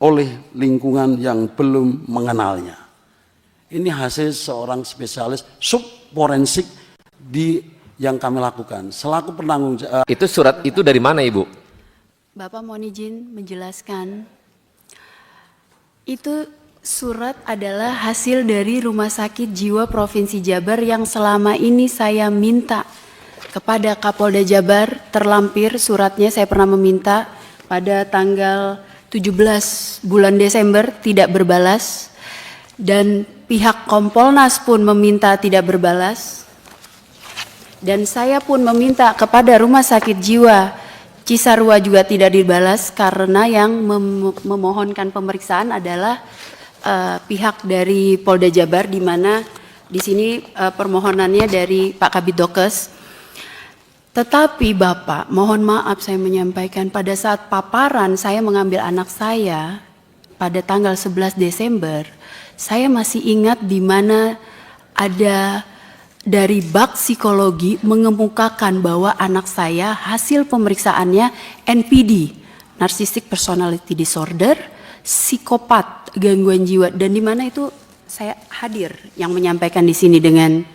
[SPEAKER 6] oleh lingkungan yang belum mengenalnya. Ini hasil seorang spesialis subforensik yang kami lakukan selaku penanggung jawab.
[SPEAKER 1] Itu surat itu dari mana, Ibu?
[SPEAKER 4] Bapak mohon izin menjelaskan. Itu surat adalah hasil dari Rumah Sakit Jiwa Provinsi Jabar yang selama ini saya minta kepada Kapolda Jabar. Terlampir suratnya, saya pernah meminta pada tanggal 17 bulan Desember, tidak berbalas. Dan pihak Kompolnas pun meminta tidak berbalas. Dan saya pun meminta kepada Rumah Sakit Jiwa Cisarua juga tidak dibalas, karena yang memohonkan pemeriksaan adalah pihak dari Polda Jabar, di mana di sini permohonannya dari Pak Kabidokes. Tetapi Bapak, mohon maaf saya menyampaikan, pada saat paparan saya mengambil anak saya pada tanggal 11 Desember, saya masih ingat di mana ada dari bak psikologi mengemukakan bahwa anak saya hasil pemeriksaannya NPD, Narcissistic Personality Disorder, psikopat, gangguan jiwa, dan di mana itu saya hadir yang menyampaikan di sini dengan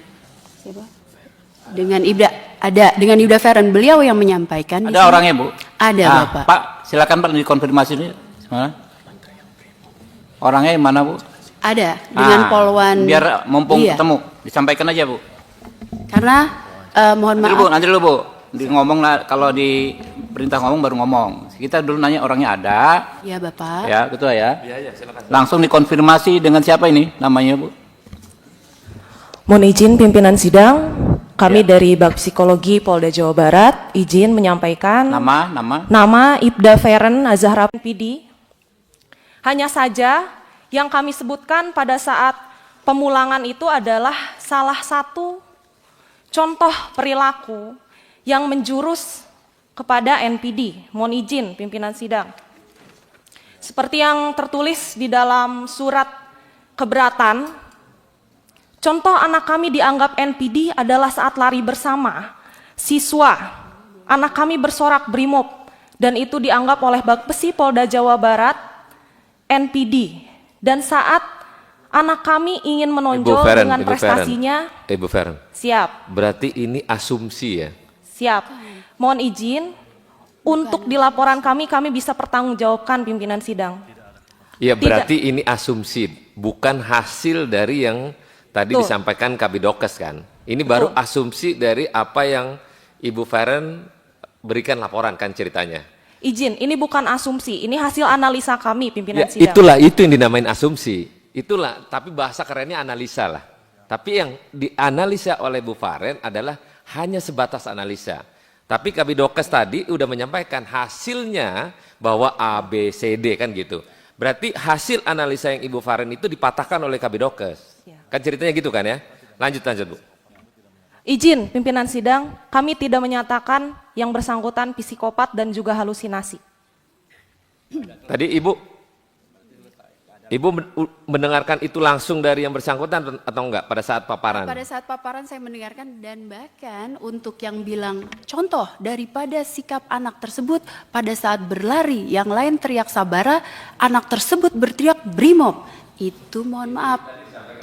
[SPEAKER 4] siapa? Dengan Ibda Feren, beliau yang menyampaikan.
[SPEAKER 5] Ada orangnya, Bu?
[SPEAKER 4] Ada, Bapak.
[SPEAKER 5] Pak, silakan Pak dikonfirmasi ini. Mana? Orangnya mana, Bu?
[SPEAKER 4] Ada, dengan Polwan.
[SPEAKER 5] Biar mumpung
[SPEAKER 4] iya,
[SPEAKER 5] ketemu, disampaikan aja, Bu.
[SPEAKER 4] Karena mohon maaf.
[SPEAKER 5] Nanti dulu, Bu. Ngomong kalau di perintah ngomong baru ngomong. Kita dulu nanya orangnya ada.
[SPEAKER 4] Ya, Bapak.
[SPEAKER 5] Ya, Ketua ya.
[SPEAKER 1] Iya, silakan.
[SPEAKER 5] Langsung dikonfirmasi dengan siapa ini namanya, Bu?
[SPEAKER 7] Mohon izin pimpinan sidang, kami dari Bak Psikologi Polda Jawa Barat izin menyampaikan nama Ibda Feren Azahra PD. Hanya saja yang kami sebutkan pada saat pemulangan itu adalah salah satu contoh perilaku yang menjurus kepada NPD. Mohon izin pimpinan sidang. Seperti yang tertulis di dalam surat keberatan Contoh anak kami dianggap NPD adalah saat lari bersama siswa. Anak kami bersorak brimob dan itu dianggap oleh Bakpesi Polda Jawa Barat NPD. Dan saat anak kami ingin menonjol dengan prestasinya.
[SPEAKER 1] Ibu Feren.
[SPEAKER 7] Siap.
[SPEAKER 1] Berarti ini asumsi ya?
[SPEAKER 7] Siap. Mohon izin untuk di laporan kami bisa pertanggungjawabkan pimpinan sidang.
[SPEAKER 1] Iya, berarti ini asumsi, bukan hasil dari yang tadi
[SPEAKER 7] Betul.
[SPEAKER 1] disampaikan Kabidokes kan? Ini baru asumsi dari apa yang Ibu Feren berikan laporan kan ceritanya?
[SPEAKER 7] Izin, ini bukan asumsi, ini hasil analisa kami pimpinan
[SPEAKER 1] Ya,
[SPEAKER 7] sidang.
[SPEAKER 1] itulah, itu yang dinamain asumsi. Itulah, tapi bahasa kerennya analisa lah. Tapi yang dianalisa oleh Bu Feren adalah hanya sebatas analisa. Tapi Kabidokes tadi udah menyampaikan hasilnya bahwa A, B, C, D kan gitu. Berarti hasil analisa yang Ibu Faren itu dipatahkan oleh Kabidokes.
[SPEAKER 7] Ya.
[SPEAKER 1] Kan ceritanya gitu kan ya? Lanjut Bu.
[SPEAKER 7] Izin pimpinan sidang, kami tidak menyatakan yang bersangkutan psikopat dan juga halusinasi.
[SPEAKER 1] Tadi Ibu mendengarkan itu langsung dari yang bersangkutan atau enggak pada saat paparan?
[SPEAKER 4] Pada saat paparan saya mendengarkan dan bahkan untuk yang bilang contoh daripada sikap anak tersebut pada saat berlari yang lain teriak sabara, anak tersebut berteriak brimob. Itu mohon maaf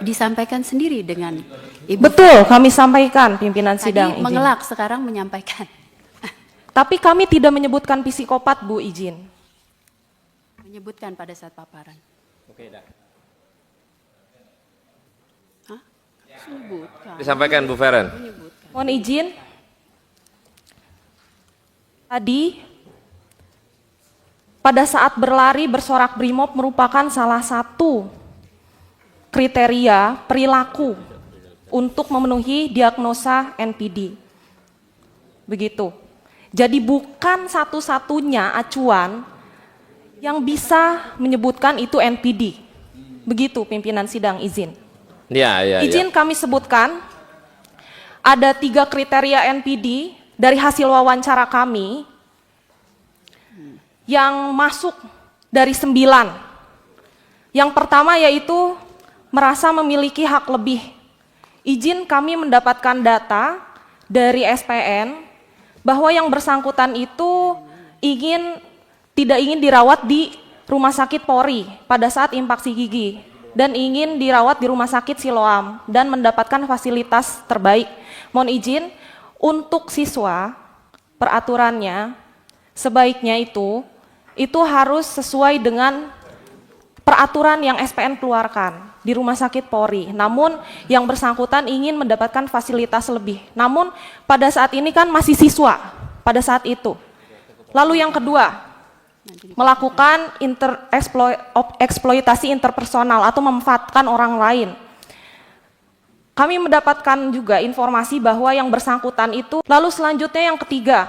[SPEAKER 4] disampaikan sendiri dengan Ibu.
[SPEAKER 7] Betul, kami sampaikan pimpinan
[SPEAKER 4] Tadi
[SPEAKER 7] sidang. Izin.
[SPEAKER 4] mengelak, sekarang menyampaikan.
[SPEAKER 7] Tapi kami tidak menyebutkan psikopat, Bu, izin.
[SPEAKER 4] Menyebutkan pada saat paparan.
[SPEAKER 5] Oke, dah.
[SPEAKER 4] Hah? Sebutkan.
[SPEAKER 1] Disampaikan Bu Feren.
[SPEAKER 7] Mohon izin. Tadi pada saat berlari bersorak brimob merupakan salah satu kriteria perilaku untuk memenuhi diagnosa NPD. Begitu. Jadi bukan satu-satunya acuan yang bisa menyebutkan itu NPD. Begitu pimpinan sidang, izin.
[SPEAKER 1] Ya.
[SPEAKER 7] Izin kami sebutkan ada 3 kriteria NPD dari hasil wawancara kami yang masuk dari 9. Yang pertama yaitu merasa memiliki hak lebih. Izin kami mendapatkan data dari SPN bahwa yang bersangkutan itu tidak ingin dirawat di Rumah Sakit Polri pada saat infaksi gigi dan ingin dirawat di Rumah Sakit Siloam dan mendapatkan fasilitas terbaik. Mohon izin untuk siswa peraturannya sebaiknya itu harus sesuai dengan peraturan yang SPN keluarkan di Rumah Sakit Polri. Namun yang bersangkutan ingin mendapatkan fasilitas lebih. Namun pada saat ini kan masih siswa pada saat itu. Lalu yang kedua, melakukan eksploitasi interpersonal atau memanfaatkan orang lain. Kami mendapatkan juga informasi bahwa yang bersangkutan itu, lalu selanjutnya yang ketiga,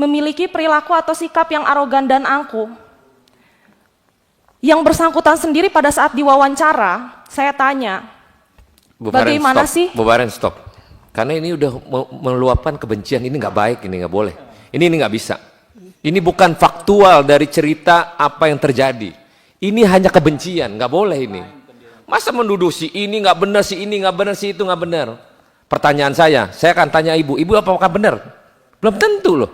[SPEAKER 7] memiliki perilaku atau sikap yang arogan dan angkuh. Yang bersangkutan sendiri pada saat diwawancara, saya tanya, bagaimana sih?
[SPEAKER 1] Bu Faren, stop. Karena ini udah meluapkan kebencian, ini nggak baik, ini nggak boleh. Ini nggak bisa. Ini bukan faktual dari cerita apa yang terjadi. Ini hanya kebencian, nggak boleh ini. Masa menuduh si ini nggak benar, si ini nggak benar, si itu nggak benar. Pertanyaan saya akan tanya ibu apakah benar? Belum tentu loh.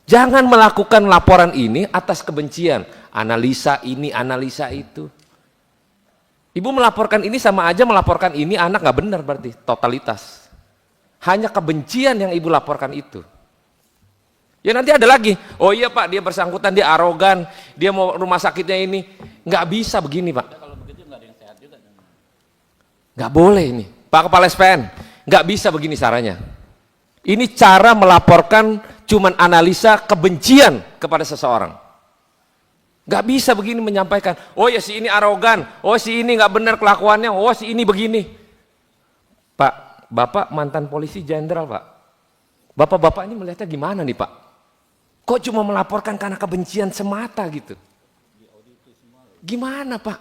[SPEAKER 1] Jangan melakukan laporan ini atas kebencian. Analisa ini, analisa itu. Ibu melaporkan ini sama aja melaporkan ini anak nggak benar berarti, totalitas. Hanya kebencian yang ibu laporkan itu. Ya nanti ada lagi, oh iya Pak dia bersangkutan, dia arogan, dia mau rumah sakitnya ini. Nggak bisa begini Pak. Nggak boleh ini. Pak Kepala SPN, nggak bisa begini caranya. Ini cara melaporkan cuman analisa kebencian kepada seseorang. Nggak bisa begini menyampaikan, oh ya si ini arogan, oh si ini nggak benar kelakuannya, oh si ini begini. Pak, Bapak mantan polisi jenderal Pak. Bapak-bapak ini melihatnya gimana nih Pak? Kok cuma melaporkan karena kebencian semata gitu? Gimana Pak?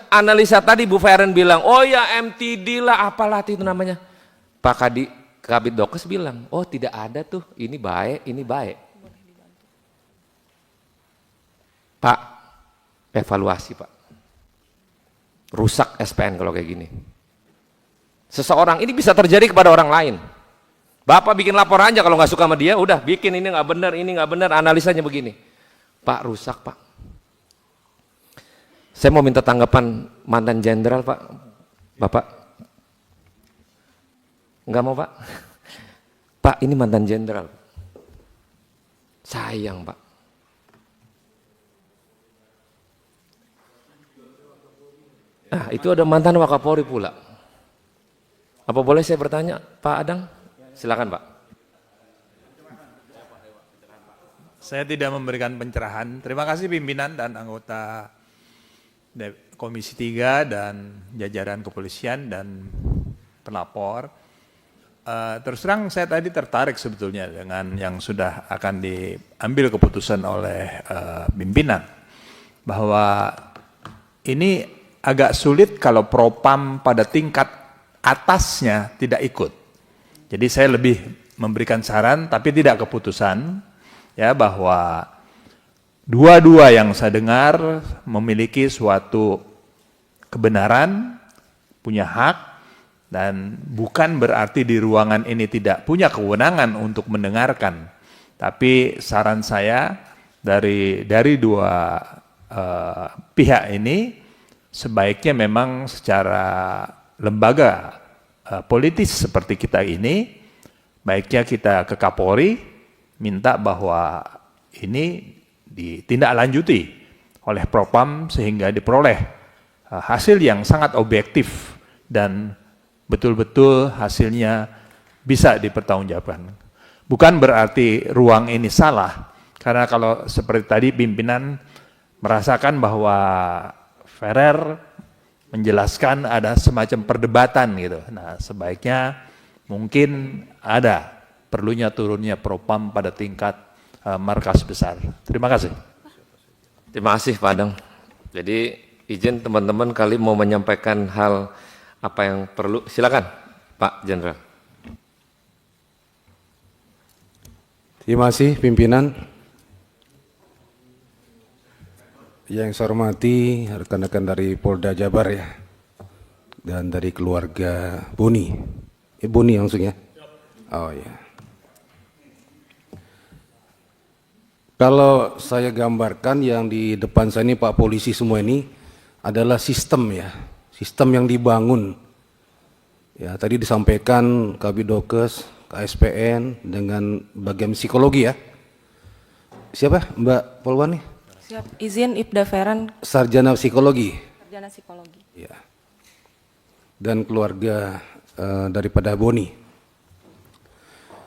[SPEAKER 1] Analisa tadi Bu Feren bilang, oh ya MTD lah apalah itu namanya. Pak Kabidokes bilang, oh tidak ada tuh, ini baik, ini baik. Pak, evaluasi Pak. Rusak SPN kalau kayak gini. Seseorang, ini bisa terjadi kepada orang lain. Bapak bikin laporan aja kalau nggak suka sama dia, udah bikin ini nggak benar, analisanya begini. Pak, rusak Pak. Saya mau minta tanggapan mantan jenderal Pak. Bapak? Nggak mau Pak? Pak, ini mantan jenderal. Sayang Pak. Nah, itu ada mantan Wakapolri pula. Apa boleh saya bertanya, Pak Adang? Silakan Pak.
[SPEAKER 3] Saya tidak memberikan pencerahan. Terima kasih pimpinan dan anggota Komisi 3 dan jajaran kepolisian dan pelapor. Terus terang saya tadi tertarik sebetulnya dengan yang sudah akan diambil keputusan oleh pimpinan. Bahwa ini agak sulit kalau propam pada tingkat atasnya tidak ikut. Jadi saya lebih memberikan saran tapi tidak keputusan ya, bahwa dua-dua yang saya dengar memiliki suatu kebenaran, punya hak, dan bukan berarti di ruangan ini tidak punya kewenangan untuk mendengarkan. Tapi saran saya dari dua pihak ini sebaiknya memang secara lembaga politis seperti kita ini, baiknya kita ke Kapolri minta bahwa ini ditindaklanjuti oleh Propam sehingga diperoleh hasil yang sangat objektif dan betul-betul hasilnya bisa dipertanggungjawabkan. Bukan berarti ruang ini salah, karena kalau seperti tadi pimpinan merasakan bahwa Ferrer menjelaskan ada semacam perdebatan gitu. Nah, sebaiknya mungkin ada perlunya turunnya Propam pada tingkat markas besar. Terima kasih.
[SPEAKER 1] Terima kasih Pak Adang. Jadi izin teman-teman kali mau menyampaikan hal apa yang perlu. Silakan Pak Jenderal.
[SPEAKER 8] Terima kasih pimpinan. Yang saya hormati rekan-rekan dari Polda Jabar ya, dan dari keluarga Boni. Boni langsung ya? Oh ya. Kalau saya gambarkan yang di depan saya ini Pak Polisi semua ini adalah sistem ya, sistem yang dibangun. Ya, tadi disampaikan Kabidokes, KSPN dengan bagian psikologi ya. Siapa Mbak Polwan nih?
[SPEAKER 7] Siap, izin Ibda Feren.
[SPEAKER 8] Sarjana psikologi.
[SPEAKER 7] Sarjana psikologi.
[SPEAKER 8] Ya. Dan keluarga daripada Boni.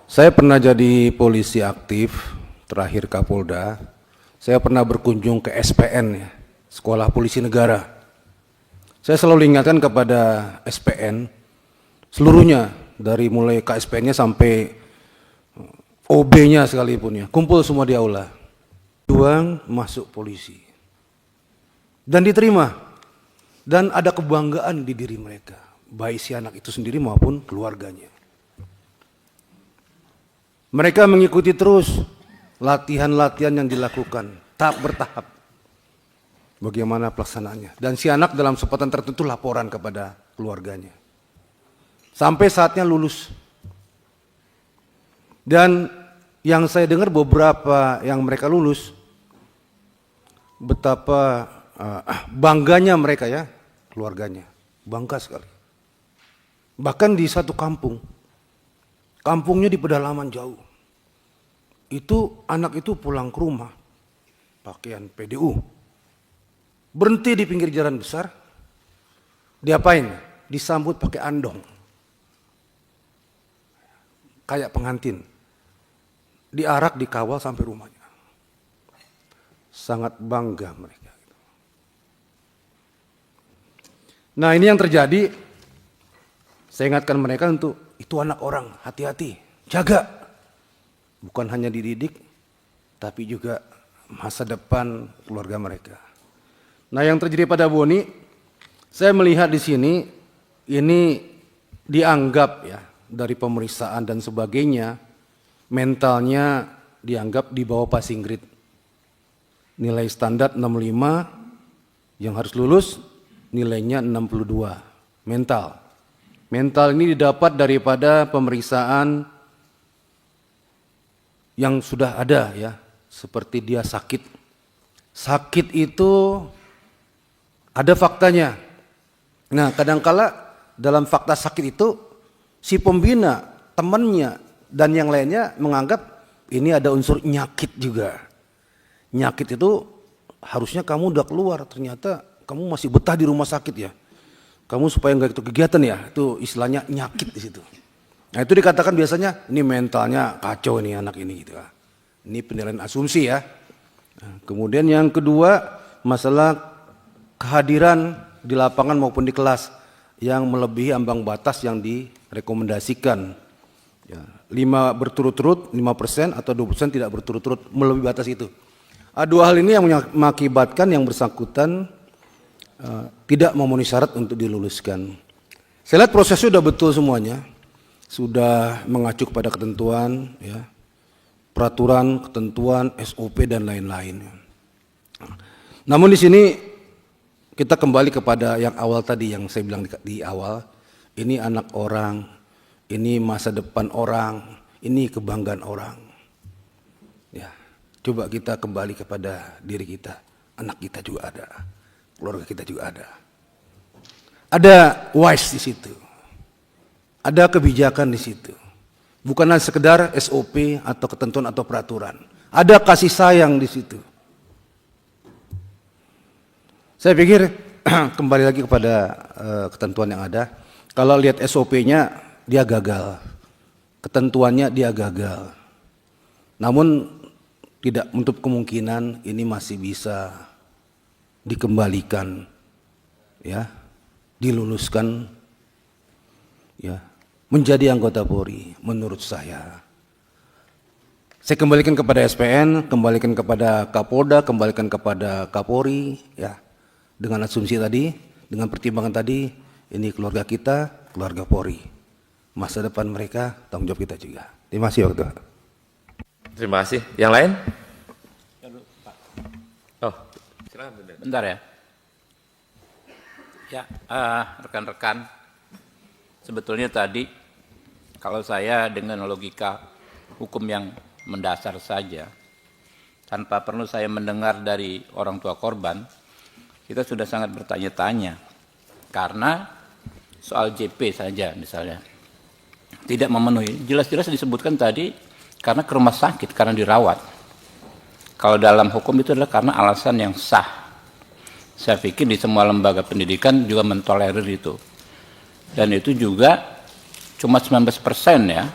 [SPEAKER 8] Saya pernah jadi polisi aktif, terakhir Kapolda. Saya pernah berkunjung ke SPN ya, Sekolah Polisi Negara. Saya selalu ingatkan kepada SPN seluruhnya, dari mulai KSPN-nya sampai OB-nya sekalipun ya, kumpul semua di aula. Juang masuk polisi dan diterima, dan ada kebanggaan di diri mereka, baik si anak itu sendiri maupun keluarganya. Mereka mengikuti terus latihan-latihan yang dilakukan tahap bertahap, bagaimana pelaksanaannya, dan si anak dalam kesempatan tertentu laporan kepada keluarganya sampai saatnya lulus. Dan yang saya dengar beberapa yang mereka lulus, betapa bangganya mereka ya, keluarganya, bangga sekali. Bahkan di satu kampung, kampungnya di pedalaman jauh, itu anak itu pulang ke rumah, pakaian PDU, berhenti di pinggir jalan besar, diapain? Disambut pakai andong, kayak pengantin, diarak, dikawal sampai rumahnya. Sangat bangga mereka. Nah, ini yang terjadi. Saya ingatkan mereka untuk itu anak orang, hati-hati, jaga. Bukan hanya dididik, tapi juga masa depan keluarga mereka. Nah, yang terjadi pada Boni, saya melihat di sini ini dianggap ya, dari pemeriksaan dan sebagainya, mentalnya dianggap di bawah passing grade. Nilai standar 65 yang harus lulus, nilainya 62, mental. Mental ini didapat daripada pemeriksaan yang sudah ada ya, seperti dia sakit. Sakit itu ada faktanya. Nah, kadangkala dalam fakta sakit itu si pembina, temannya dan yang lainnya menganggap ini ada unsur nyakit juga. Nyakit itu harusnya kamu udah keluar, ternyata kamu masih betah di rumah sakit ya. Kamu supaya nggak itu kegiatan ya, itu istilahnya nyakit di situ. Nah itu dikatakan biasanya ini mentalnya kacau nih anak ini gitu. Ini penilaian asumsi ya. Nah, kemudian yang kedua masalah kehadiran di lapangan maupun di kelas yang melebihi ambang batas yang direkomendasikan. Ya, 5 berturut-turut 5% atau 20% tidak berturut-turut melebihi batas itu. Dua hal ini yang mengakibatkan yang bersangkutan tidak memenuhi syarat untuk diluluskan. Saya lihat prosesnya sudah betul semuanya, sudah mengacu kepada ketentuan, ya, peraturan, ketentuan, SOP dan lain-lain. Namun di sini kita kembali kepada yang awal tadi yang saya bilang di awal, ini anak orang, ini masa depan orang, ini kebanggaan orang. Ya, coba kita kembali kepada diri kita, anak kita juga ada. Keluarga kita juga ada. Ada wise di situ. Ada kebijakan di situ. Bukan hanya sekedar SOP atau ketentuan atau peraturan. Ada kasih sayang di situ. Saya pikir kembali lagi kepada ketentuan yang ada. Kalau lihat SOP-nya dia gagal. Ketentuannya dia gagal. Namun tidak menutup kemungkinan ini masih bisa dikembalikan, ya, diluluskan, ya, menjadi anggota Polri. Menurut saya kembalikan kepada SPN, kembalikan kepada Kapolda, kembalikan kepada Kapolri, ya, dengan asumsi tadi, dengan pertimbangan tadi, ini keluarga kita, keluarga Polri, masa depan mereka, tanggung jawab kita juga. Terima kasih waktu.
[SPEAKER 1] Terima kasih. Yang lain? Oh, silakan.
[SPEAKER 5] Bentar ya. Ya, rekan-rekan, sebetulnya tadi kalau saya dengan logika hukum yang mendasar saja, tanpa perlu saya mendengar dari orang tua korban, kita sudah sangat bertanya-tanya. Karena soal JP saja misalnya, tidak memenuhi. Jelas-jelas disebutkan tadi karena ke rumah sakit, karena dirawat. Kalau dalam hukum itu adalah karena alasan yang sah. Saya pikir di semua lembaga pendidikan juga mentolerir itu. Dan itu juga cuma 19% ya.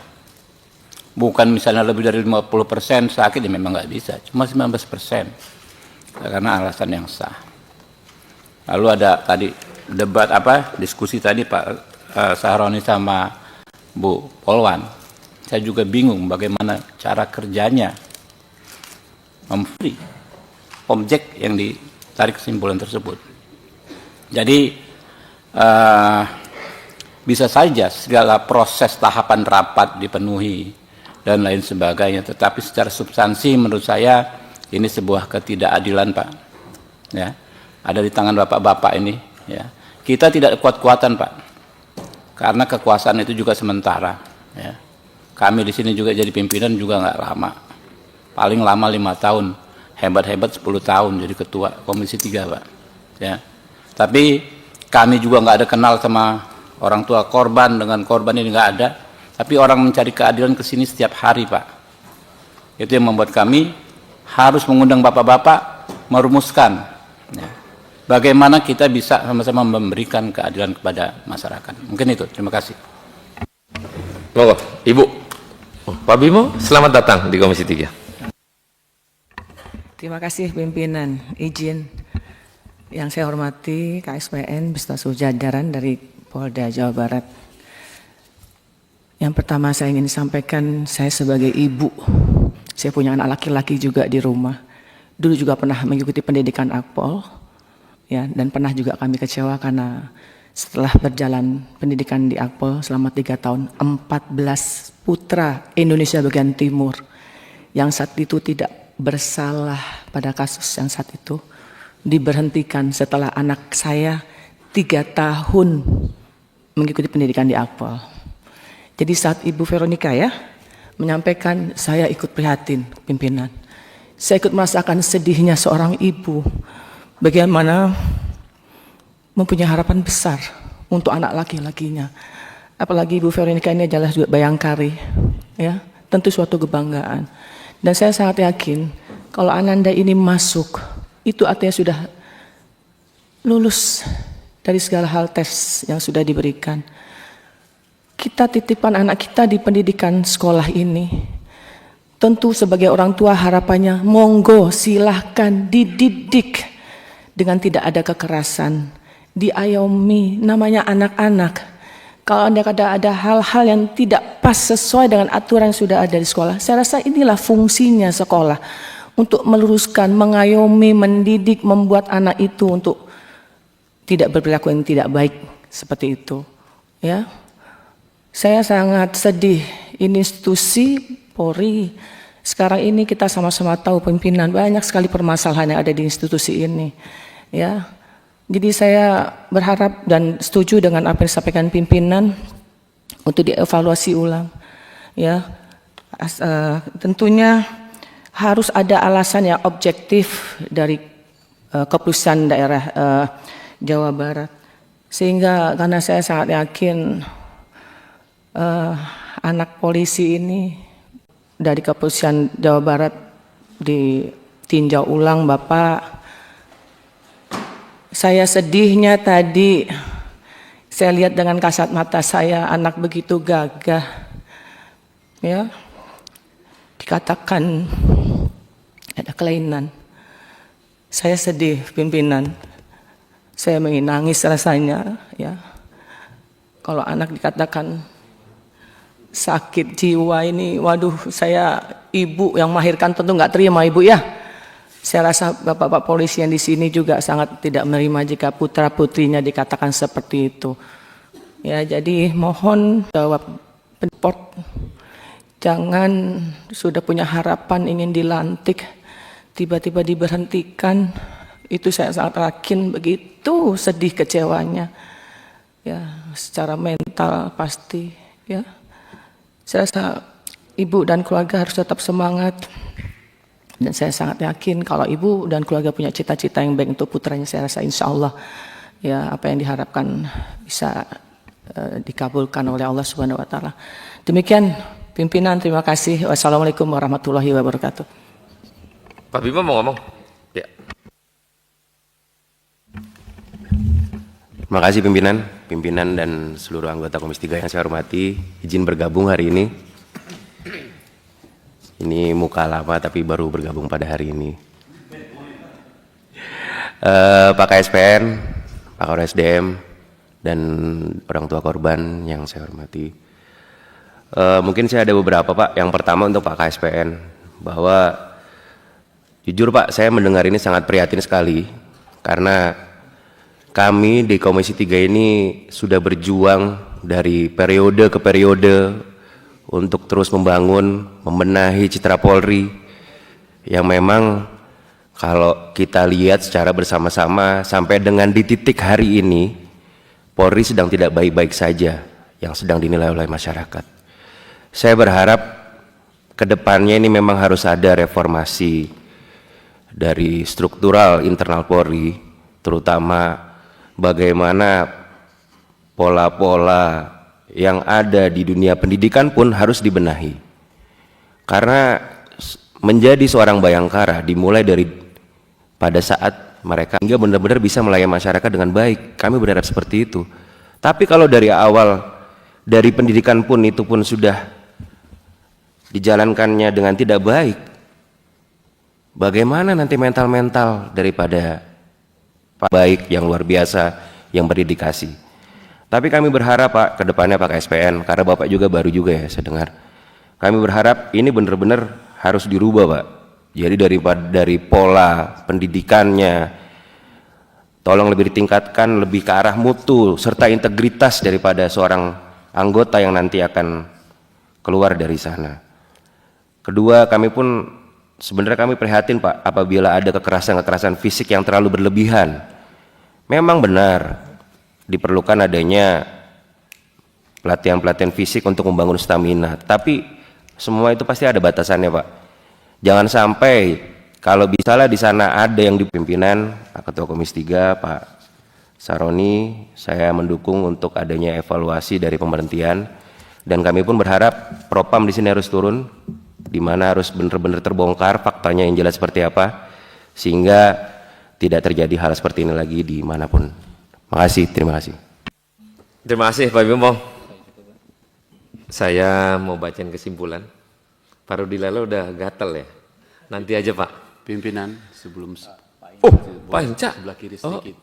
[SPEAKER 5] Bukan misalnya lebih dari 50% sakit, ya memang nggak bisa. Cuma 19%. Karena alasan yang sah. Lalu ada tadi debat diskusi tadi Pak Sahroni sama Bu Polwan. Saya juga bingung bagaimana cara kerjanya memberi objek yang ditarik kesimpulan tersebut. Jadi bisa saja segala proses tahapan rapat dipenuhi dan lain sebagainya, tetapi secara substansi menurut saya ini sebuah ketidakadilan, Pak. Ya, ada di tangan bapak-bapak ini. Ya, kita tidak kuat-kuatan, Pak, karena kekuasaan itu juga sementara. Ya. Kami di sini juga jadi pimpinan juga nggak lama, paling lama 5 tahun, hebat-hebat 10 tahun jadi ketua Komisi 3, Pak. Ya. Tapi kami juga nggak ada kenal sama orang tua korban, dengan korban ini nggak ada. Tapi orang mencari keadilan ke sini setiap hari, Pak. Itu yang membuat kami harus mengundang bapak-bapak merumuskan, ya, bagaimana kita bisa sama-sama memberikan keadilan kepada masyarakat. Mungkin itu. Terima kasih.
[SPEAKER 1] Monggo, Ibu. Pak Bimo, selamat datang di Komisi 3.
[SPEAKER 9] Terima kasih pimpinan. Izin yang saya hormati KSPN beserta seluruh jajaran dari Polda Jawa Barat. Yang pertama saya ingin sampaikan, saya sebagai ibu, saya punya anak laki-laki juga di rumah. Dulu juga pernah mengikuti pendidikan Akpol, ya, dan pernah juga kami kecewa karena setelah berjalan pendidikan di Akpol selama 3 tahun, 14 putra Indonesia bagian timur yang saat itu tidak bersalah pada kasus yang saat itu diberhentikan setelah anak saya 3 tahun mengikuti pendidikan di Akpol. Jadi saat Ibu Veronica ya menyampaikan, saya ikut prihatin pimpinan. Saya ikut merasakan sedihnya seorang ibu, bagaimana mempunyai harapan besar untuk anak laki-lakinya. Apalagi Ibu Veronica ini adalah juga Bayangkari, ya, tentu suatu kebanggaan. Dan saya sangat yakin kalau Ananda ini masuk, itu artinya sudah lulus dari segala hal tes yang sudah diberikan. Kita titipkan anak kita di pendidikan sekolah ini. Tentu sebagai orang tua harapannya, monggo silahkan dididik dengan tidak ada kekerasan. Diayomi, namanya anak-anak. Kalau ada hal-hal yang tidak pas sesuai dengan aturan yang sudah ada di sekolah, saya rasa inilah fungsinya sekolah. Untuk meluruskan, mengayomi, mendidik, membuat anak itu untuk tidak berperilaku yang tidak baik seperti itu, ya. Saya sangat sedih, ini institusi Polri sekarang ini kita sama-sama tahu pimpinan banyak sekali permasalahan yang ada di institusi ini, ya. Jadi saya berharap dan setuju dengan apa yang disampaikan pimpinan untuk dievaluasi ulang, ya. Tentunya harus ada alasan yang objektif dari keputusan daerah Jawa Barat, sehingga karena saya sangat yakin anak polisi ini dari keputusan Jawa Barat ditinjau ulang, Bapak. Saya sedihnya tadi saya lihat dengan kasat mata saya anak begitu gagah, ya, dikatakan ada kelainan. Saya sedih pimpinan. Saya ingin nangis rasanya, ya. Kalau anak dikatakan sakit jiwa ini, waduh, saya ibu yang melahirkan tentu nggak terima, Ibu, ya. Saya rasa bapak-bapak polisi yang di sini juga sangat tidak menerima jika putra putrinya dikatakan seperti itu. Ya, jadi mohon jawab penport, jangan sudah punya harapan ingin dilantik, tiba-tiba diberhentikan. Itu saya sangat yakin begitu sedih kecewanya, ya, secara mental pasti, ya. Saya rasa ibu dan keluarga harus tetap semangat, dan saya sangat yakin kalau ibu dan keluarga punya cita-cita yang baik untuk putranya, saya rasa insya Allah, ya, apa yang diharapkan bisa dikabulkan oleh Allah Subhanahu Wa Taala. Demikian pimpinan, terima kasih. Wassalamualaikum warahmatullahi wabarakatuh.
[SPEAKER 1] Pak Bima mau ngomong? Ya.
[SPEAKER 10] Terima kasih pimpinan dan seluruh anggota Komisi 3 yang saya hormati. Izin bergabung hari ini. Ini muka lama tapi baru bergabung pada hari ini. Pak KSPN, Pak Kor SDM, dan orang tua korban yang saya hormati. Mungkin saya ada beberapa, Pak. Yang pertama untuk Pak KSPN, bahwa jujur Pak, saya mendengar ini sangat prihatin sekali, karena kami di Komisi 3 ini sudah berjuang dari periode ke periode untuk terus membangun, membenahi citra Polri yang memang kalau kita lihat secara bersama-sama sampai dengan di titik hari ini, Polri sedang tidak baik-baik saja yang sedang dinilai oleh masyarakat. Saya berharap ke depannya ini memang harus ada reformasi dari struktural internal Polri, terutama bagaimana pola-pola yang ada di dunia pendidikan pun harus dibenahi. Karena menjadi seorang bayangkara dimulai dari pada saat mereka hingga benar-benar bisa melayani masyarakat dengan baik. Kami berharap seperti itu. Tapi kalau dari awal, dari pendidikan pun itu pun sudah dijalankannya dengan tidak baik, bagaimana nanti mental-mental daripada baik yang luar biasa yang berdedikasi. Tapi kami berharap Pak, ke depannya Pak KSPN, karena Bapak juga baru juga ya saya dengar, kami berharap ini benar-benar harus dirubah Pak. Jadi dari pola pendidikannya tolong lebih ditingkatkan, lebih ke arah mutu serta integritas daripada seorang anggota yang nanti akan keluar dari sana. Kedua, kami pun sebenarnya kami prihatin Pak apabila ada kekerasan fisik yang terlalu berlebihan. Memang benar diperlukan adanya pelatihan-pelatihan fisik untuk membangun stamina. Tapi semua itu pasti ada batasannya, Pak. Jangan sampai kalau bisalah di sana ada yang di pimpinan, Pak Ketua Komisi 3, Pak Saroni, saya mendukung untuk adanya evaluasi dari pemberhentian, dan kami pun berharap Propam di sini harus turun, di mana harus benar-benar terbongkar faktanya yang jelas seperti apa, sehingga tidak terjadi hal seperti ini lagi dimanapun. Makasih, terima kasih.
[SPEAKER 1] Terima kasih Pak Bimo. Saya mau bacain kesimpulan. Pak Rudi Lala udah gatel ya. Nanti aja Pak.
[SPEAKER 11] Pimpinan sebelum
[SPEAKER 1] Pak Hinca.
[SPEAKER 11] sebelah kiri sedikit.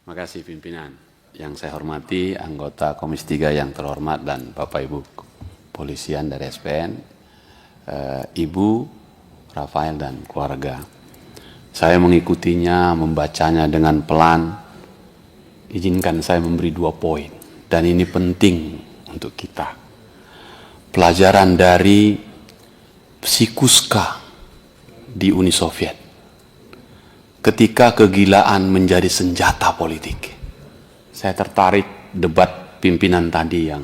[SPEAKER 11] Makasih pimpinan. Yang saya hormati anggota Komisi 3 yang terhormat dan Bapak Ibu Polisian dari SPN, Ibu Rafael dan keluarga. Saya mengikutinya, membacanya dengan pelan. Izinkan saya memberi 2 poin. Dan ini penting untuk kita. Pelajaran dari Psikuska di Uni Soviet. Ketika kegilaan menjadi senjata politik. Saya tertarik debat pimpinan tadi yang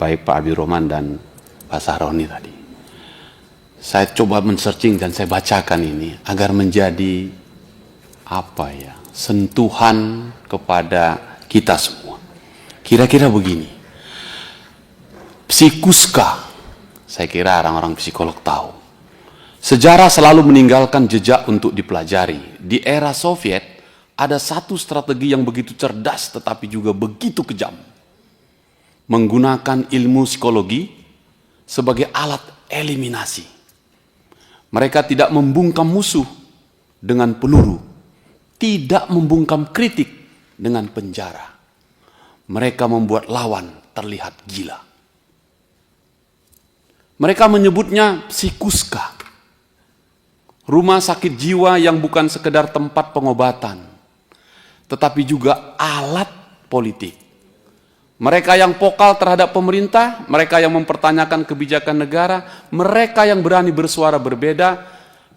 [SPEAKER 11] baik Pak Habibur Rahman dan Pak Saroni tadi. Saya coba men-searching dan saya bacakan ini agar menjadi sentuhan kepada kita semua. Kira-kira begini. Psikuska, saya kira orang-orang psikolog tahu. Sejarah selalu meninggalkan jejak untuk dipelajari. Di era Soviet, ada satu strategi yang begitu cerdas tetapi juga begitu kejam. Menggunakan ilmu psikologi sebagai alat eliminasi. Mereka tidak membungkam musuh dengan peluru, tidak membungkam kritik dengan penjara. Mereka membuat lawan terlihat gila. Mereka menyebutnya psikuska. Rumah sakit jiwa yang bukan sekedar tempat pengobatan, tetapi juga alat politik. Mereka yang vokal terhadap pemerintah, mereka yang mempertanyakan kebijakan negara, mereka yang berani bersuara berbeda,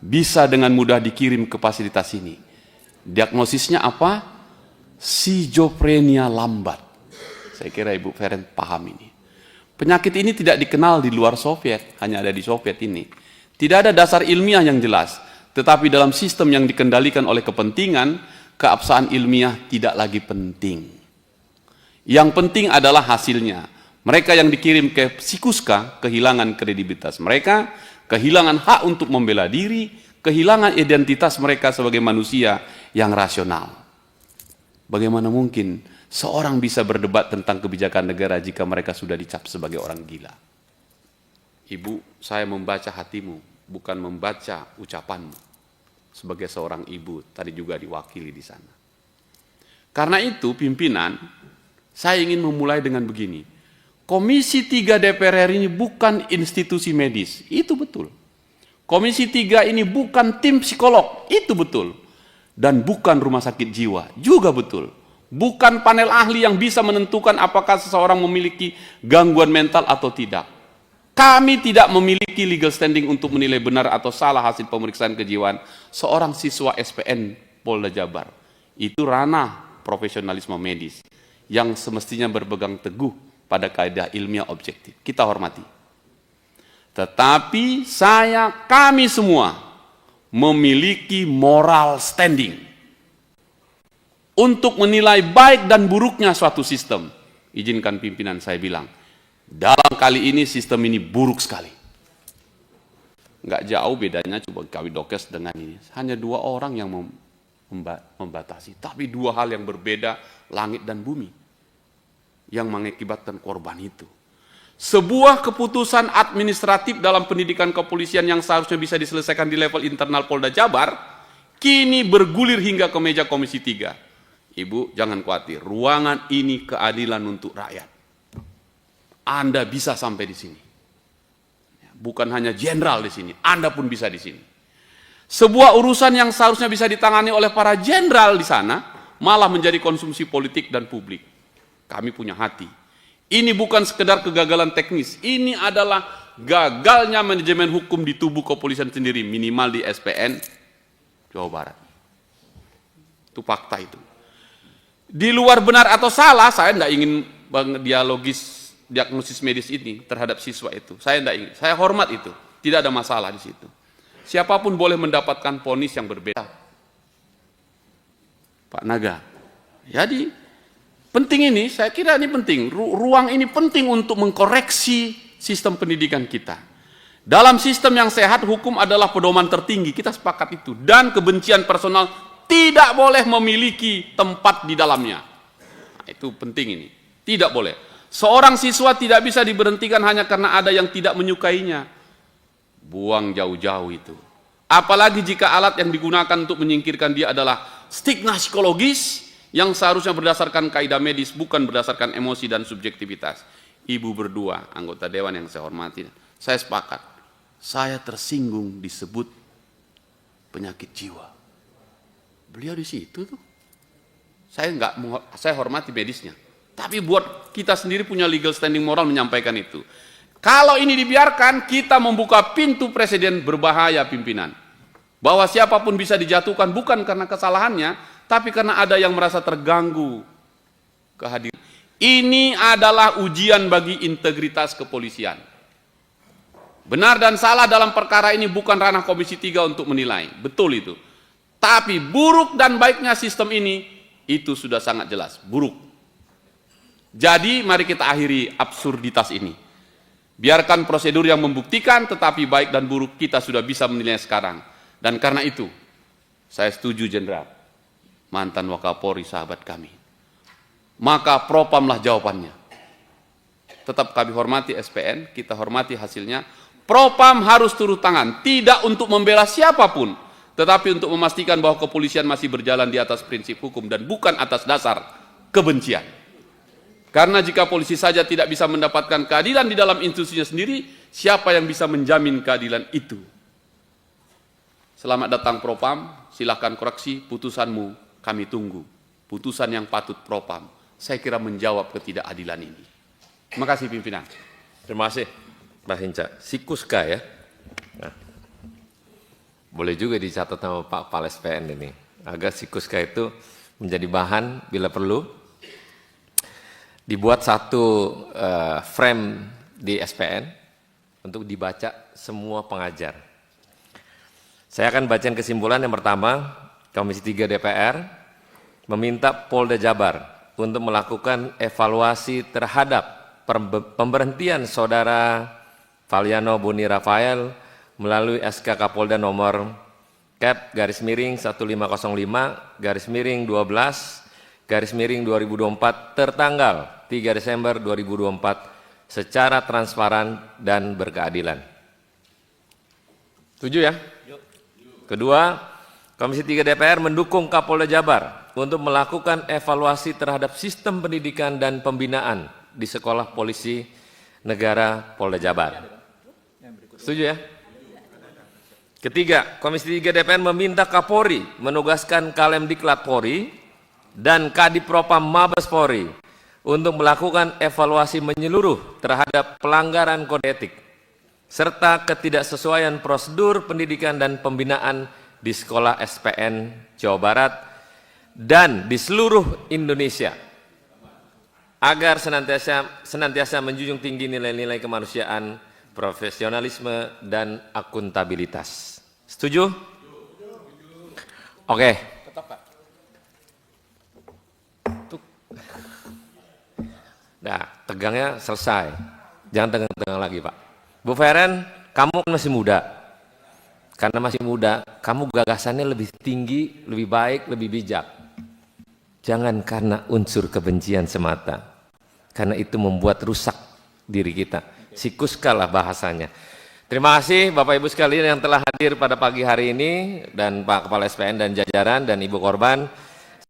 [SPEAKER 11] bisa dengan mudah dikirim ke fasilitas ini. Diagnosisnya apa? Schizophrenia lambat. Saya kira Ibu Feren paham ini. Penyakit ini tidak dikenal di luar Soviet, hanya ada di Soviet ini. Tidak ada dasar ilmiah yang jelas, tetapi dalam sistem yang dikendalikan oleh kepentingan, keabsahan ilmiah tidak lagi penting. Yang penting adalah hasilnya. Mereka yang dikirim ke Psikuska kehilangan kredibilitas mereka, kehilangan hak untuk membela diri, kehilangan identitas mereka sebagai manusia yang rasional. Bagaimana mungkin seorang bisa berdebat tentang kebijakan negara jika mereka sudah dicap sebagai orang gila? Ibu, saya membaca hatimu, bukan membaca ucapanmu. Sebagai seorang ibu, tadi juga diwakili di sana. Karena itu, pimpinan, saya ingin memulai dengan begini. Komisi 3 DPR RI ini bukan institusi medis, itu betul. Komisi 3 ini bukan tim psikolog, itu betul. Dan bukan rumah sakit jiwa, juga betul. Bukan panel ahli yang bisa menentukan apakah seseorang memiliki gangguan mental atau tidak. Kami tidak memiliki legal standing untuk menilai benar atau salah hasil pemeriksaan kejiwaan seorang siswa SPN Polda Jabar. Itu ranah profesionalisme medis yang semestinya berpegang teguh pada kaidah ilmiah objektif. Kita hormati. Tetapi kami semua memiliki moral standing untuk menilai baik dan buruknya suatu sistem. Izinkan pimpinan saya bilang, dalam kali ini sistem ini buruk sekali. Nggak jauh bedanya coba Kabidokes dengan ini. Hanya 2 orang yang membatasi. Tapi 2 hal yang berbeda, langit dan bumi. Yang mengakibatkan korban itu. Sebuah keputusan administratif dalam pendidikan kepolisian yang seharusnya bisa diselesaikan di level internal Polda Jabar, kini bergulir hingga ke meja Komisi 3. Ibu, jangan khawatir. Ruangan ini keadilan untuk rakyat. Anda bisa sampai di sini. Bukan hanya jenderal di sini, Anda pun bisa di sini. Sebuah urusan yang seharusnya bisa ditangani oleh para jenderal di sana, malah menjadi konsumsi politik dan publik. Kami punya hati. Ini bukan sekedar kegagalan teknis, ini adalah gagalnya manajemen hukum di tubuh kepolisian sendiri, minimal di SPN Jawa Barat. Itu fakta itu. Di luar benar atau salah, saya tidak ingin diagnosis medis ini terhadap siswa itu. Saya tidak ingin, saya hormat itu. Tidak ada masalah di situ. Siapapun boleh mendapatkan vonis yang berbeda. Pak Naga. Jadi penting ini, saya kira ini penting. Ruang ini penting untuk mengkoreksi sistem pendidikan kita. Dalam sistem yang sehat, hukum adalah pedoman tertinggi. Kita sepakat itu. Dan kebencian personal tidak boleh memiliki tempat di dalamnya. Nah, itu penting ini. Tidak boleh. Seorang siswa tidak bisa diberhentikan hanya karena ada yang tidak menyukainya. Buang jauh-jauh itu. Apalagi jika alat yang digunakan untuk menyingkirkan dia adalah stigma psikologis yang seharusnya berdasarkan kaidah medis, bukan berdasarkan emosi dan subjektivitas. Ibu berdua, anggota dewan yang saya hormati, saya sepakat. Saya tersinggung disebut penyakit jiwa. Beliau di situ tuh. Saya hormati medisnya. Tapi buat kita sendiri punya legal standing moral menyampaikan itu. Kalau ini dibiarkan, kita membuka pintu presiden berbahaya pimpinan. Bahwa siapapun bisa dijatuhkan bukan karena kesalahannya, tapi karena ada yang merasa terganggu kehadiran. Ini adalah ujian bagi integritas kepolisian. Benar dan salah dalam perkara ini bukan ranah Komisi 3 untuk menilai. Betul itu. Tapi buruk dan baiknya sistem ini, itu sudah sangat jelas. Buruk. Jadi mari kita akhiri absurditas ini. Biarkan prosedur yang membuktikan, tetapi baik dan buruk kita sudah bisa menilai sekarang. Dan karena itu, saya setuju Jenderal, mantan Wakapolri sahabat kami. Maka propamlah jawabannya. Tetap kami hormati SPN, kita hormati hasilnya. Propam harus turun tangan, tidak untuk membela siapapun, tetapi untuk memastikan bahwa kepolisian masih berjalan di atas prinsip hukum dan bukan atas dasar kebencian. Karena jika polisi saja tidak bisa mendapatkan keadilan di dalam institusinya sendiri, siapa yang bisa menjamin keadilan itu? Selamat datang Propam, silahkan koreksi putusanmu, kami tunggu. Putusan yang patut Propam, saya kira menjawab ketidakadilan ini. Terima kasih pimpinan.
[SPEAKER 1] Terima kasih Pak Hinca. Sikuska ya. Nah, boleh juga dicatat sama Pak Kepala SPN ini. Agar Sikuska itu menjadi bahan bila perlu. Dibuat satu frame di SPN untuk dibaca semua pengajar. Saya akan bacain kesimpulan yang pertama. Komisi 3 DPR meminta Polda Jabar untuk melakukan evaluasi terhadap pemberhentian Saudara Valiano Boni Rafael melalui SK Kapolda nomor Cap-15/12/2024 tertanggal 3 Desember 2024 secara transparan dan berkeadilan. Setuju ya? Kedua, Komisi 3 DPR mendukung Kapolda Jabar untuk melakukan evaluasi terhadap sistem pendidikan dan pembinaan di Sekolah Polisi Negara Polda Jabar. Setuju ya? Ketiga, Komisi 3 DPR meminta Kapolri menugaskan Kalemdiklat Polri dan Kadipropam Mabes Polri untuk melakukan evaluasi menyeluruh terhadap pelanggaran kode etik serta ketidaksesuaian prosedur pendidikan dan pembinaan di sekolah SPN Jawa Barat dan di seluruh Indonesia agar senantiasa menjunjung tinggi nilai-nilai kemanusiaan, profesionalisme, dan akuntabilitas. Setuju? Oke. Nah, tegangnya selesai. Jangan tegang-tegang lagi, Pak. Bu Feren, kamu masih muda. Karena masih muda, kamu gagasannya lebih tinggi, lebih baik, lebih bijak. Jangan karena unsur kebencian semata. Karena itu membuat rusak diri kita. Sikuskalah bahasanya. Terima kasih Bapak Ibu sekalian yang telah hadir pada pagi hari ini dan Pak Kepala SPN dan jajaran dan Ibu korban.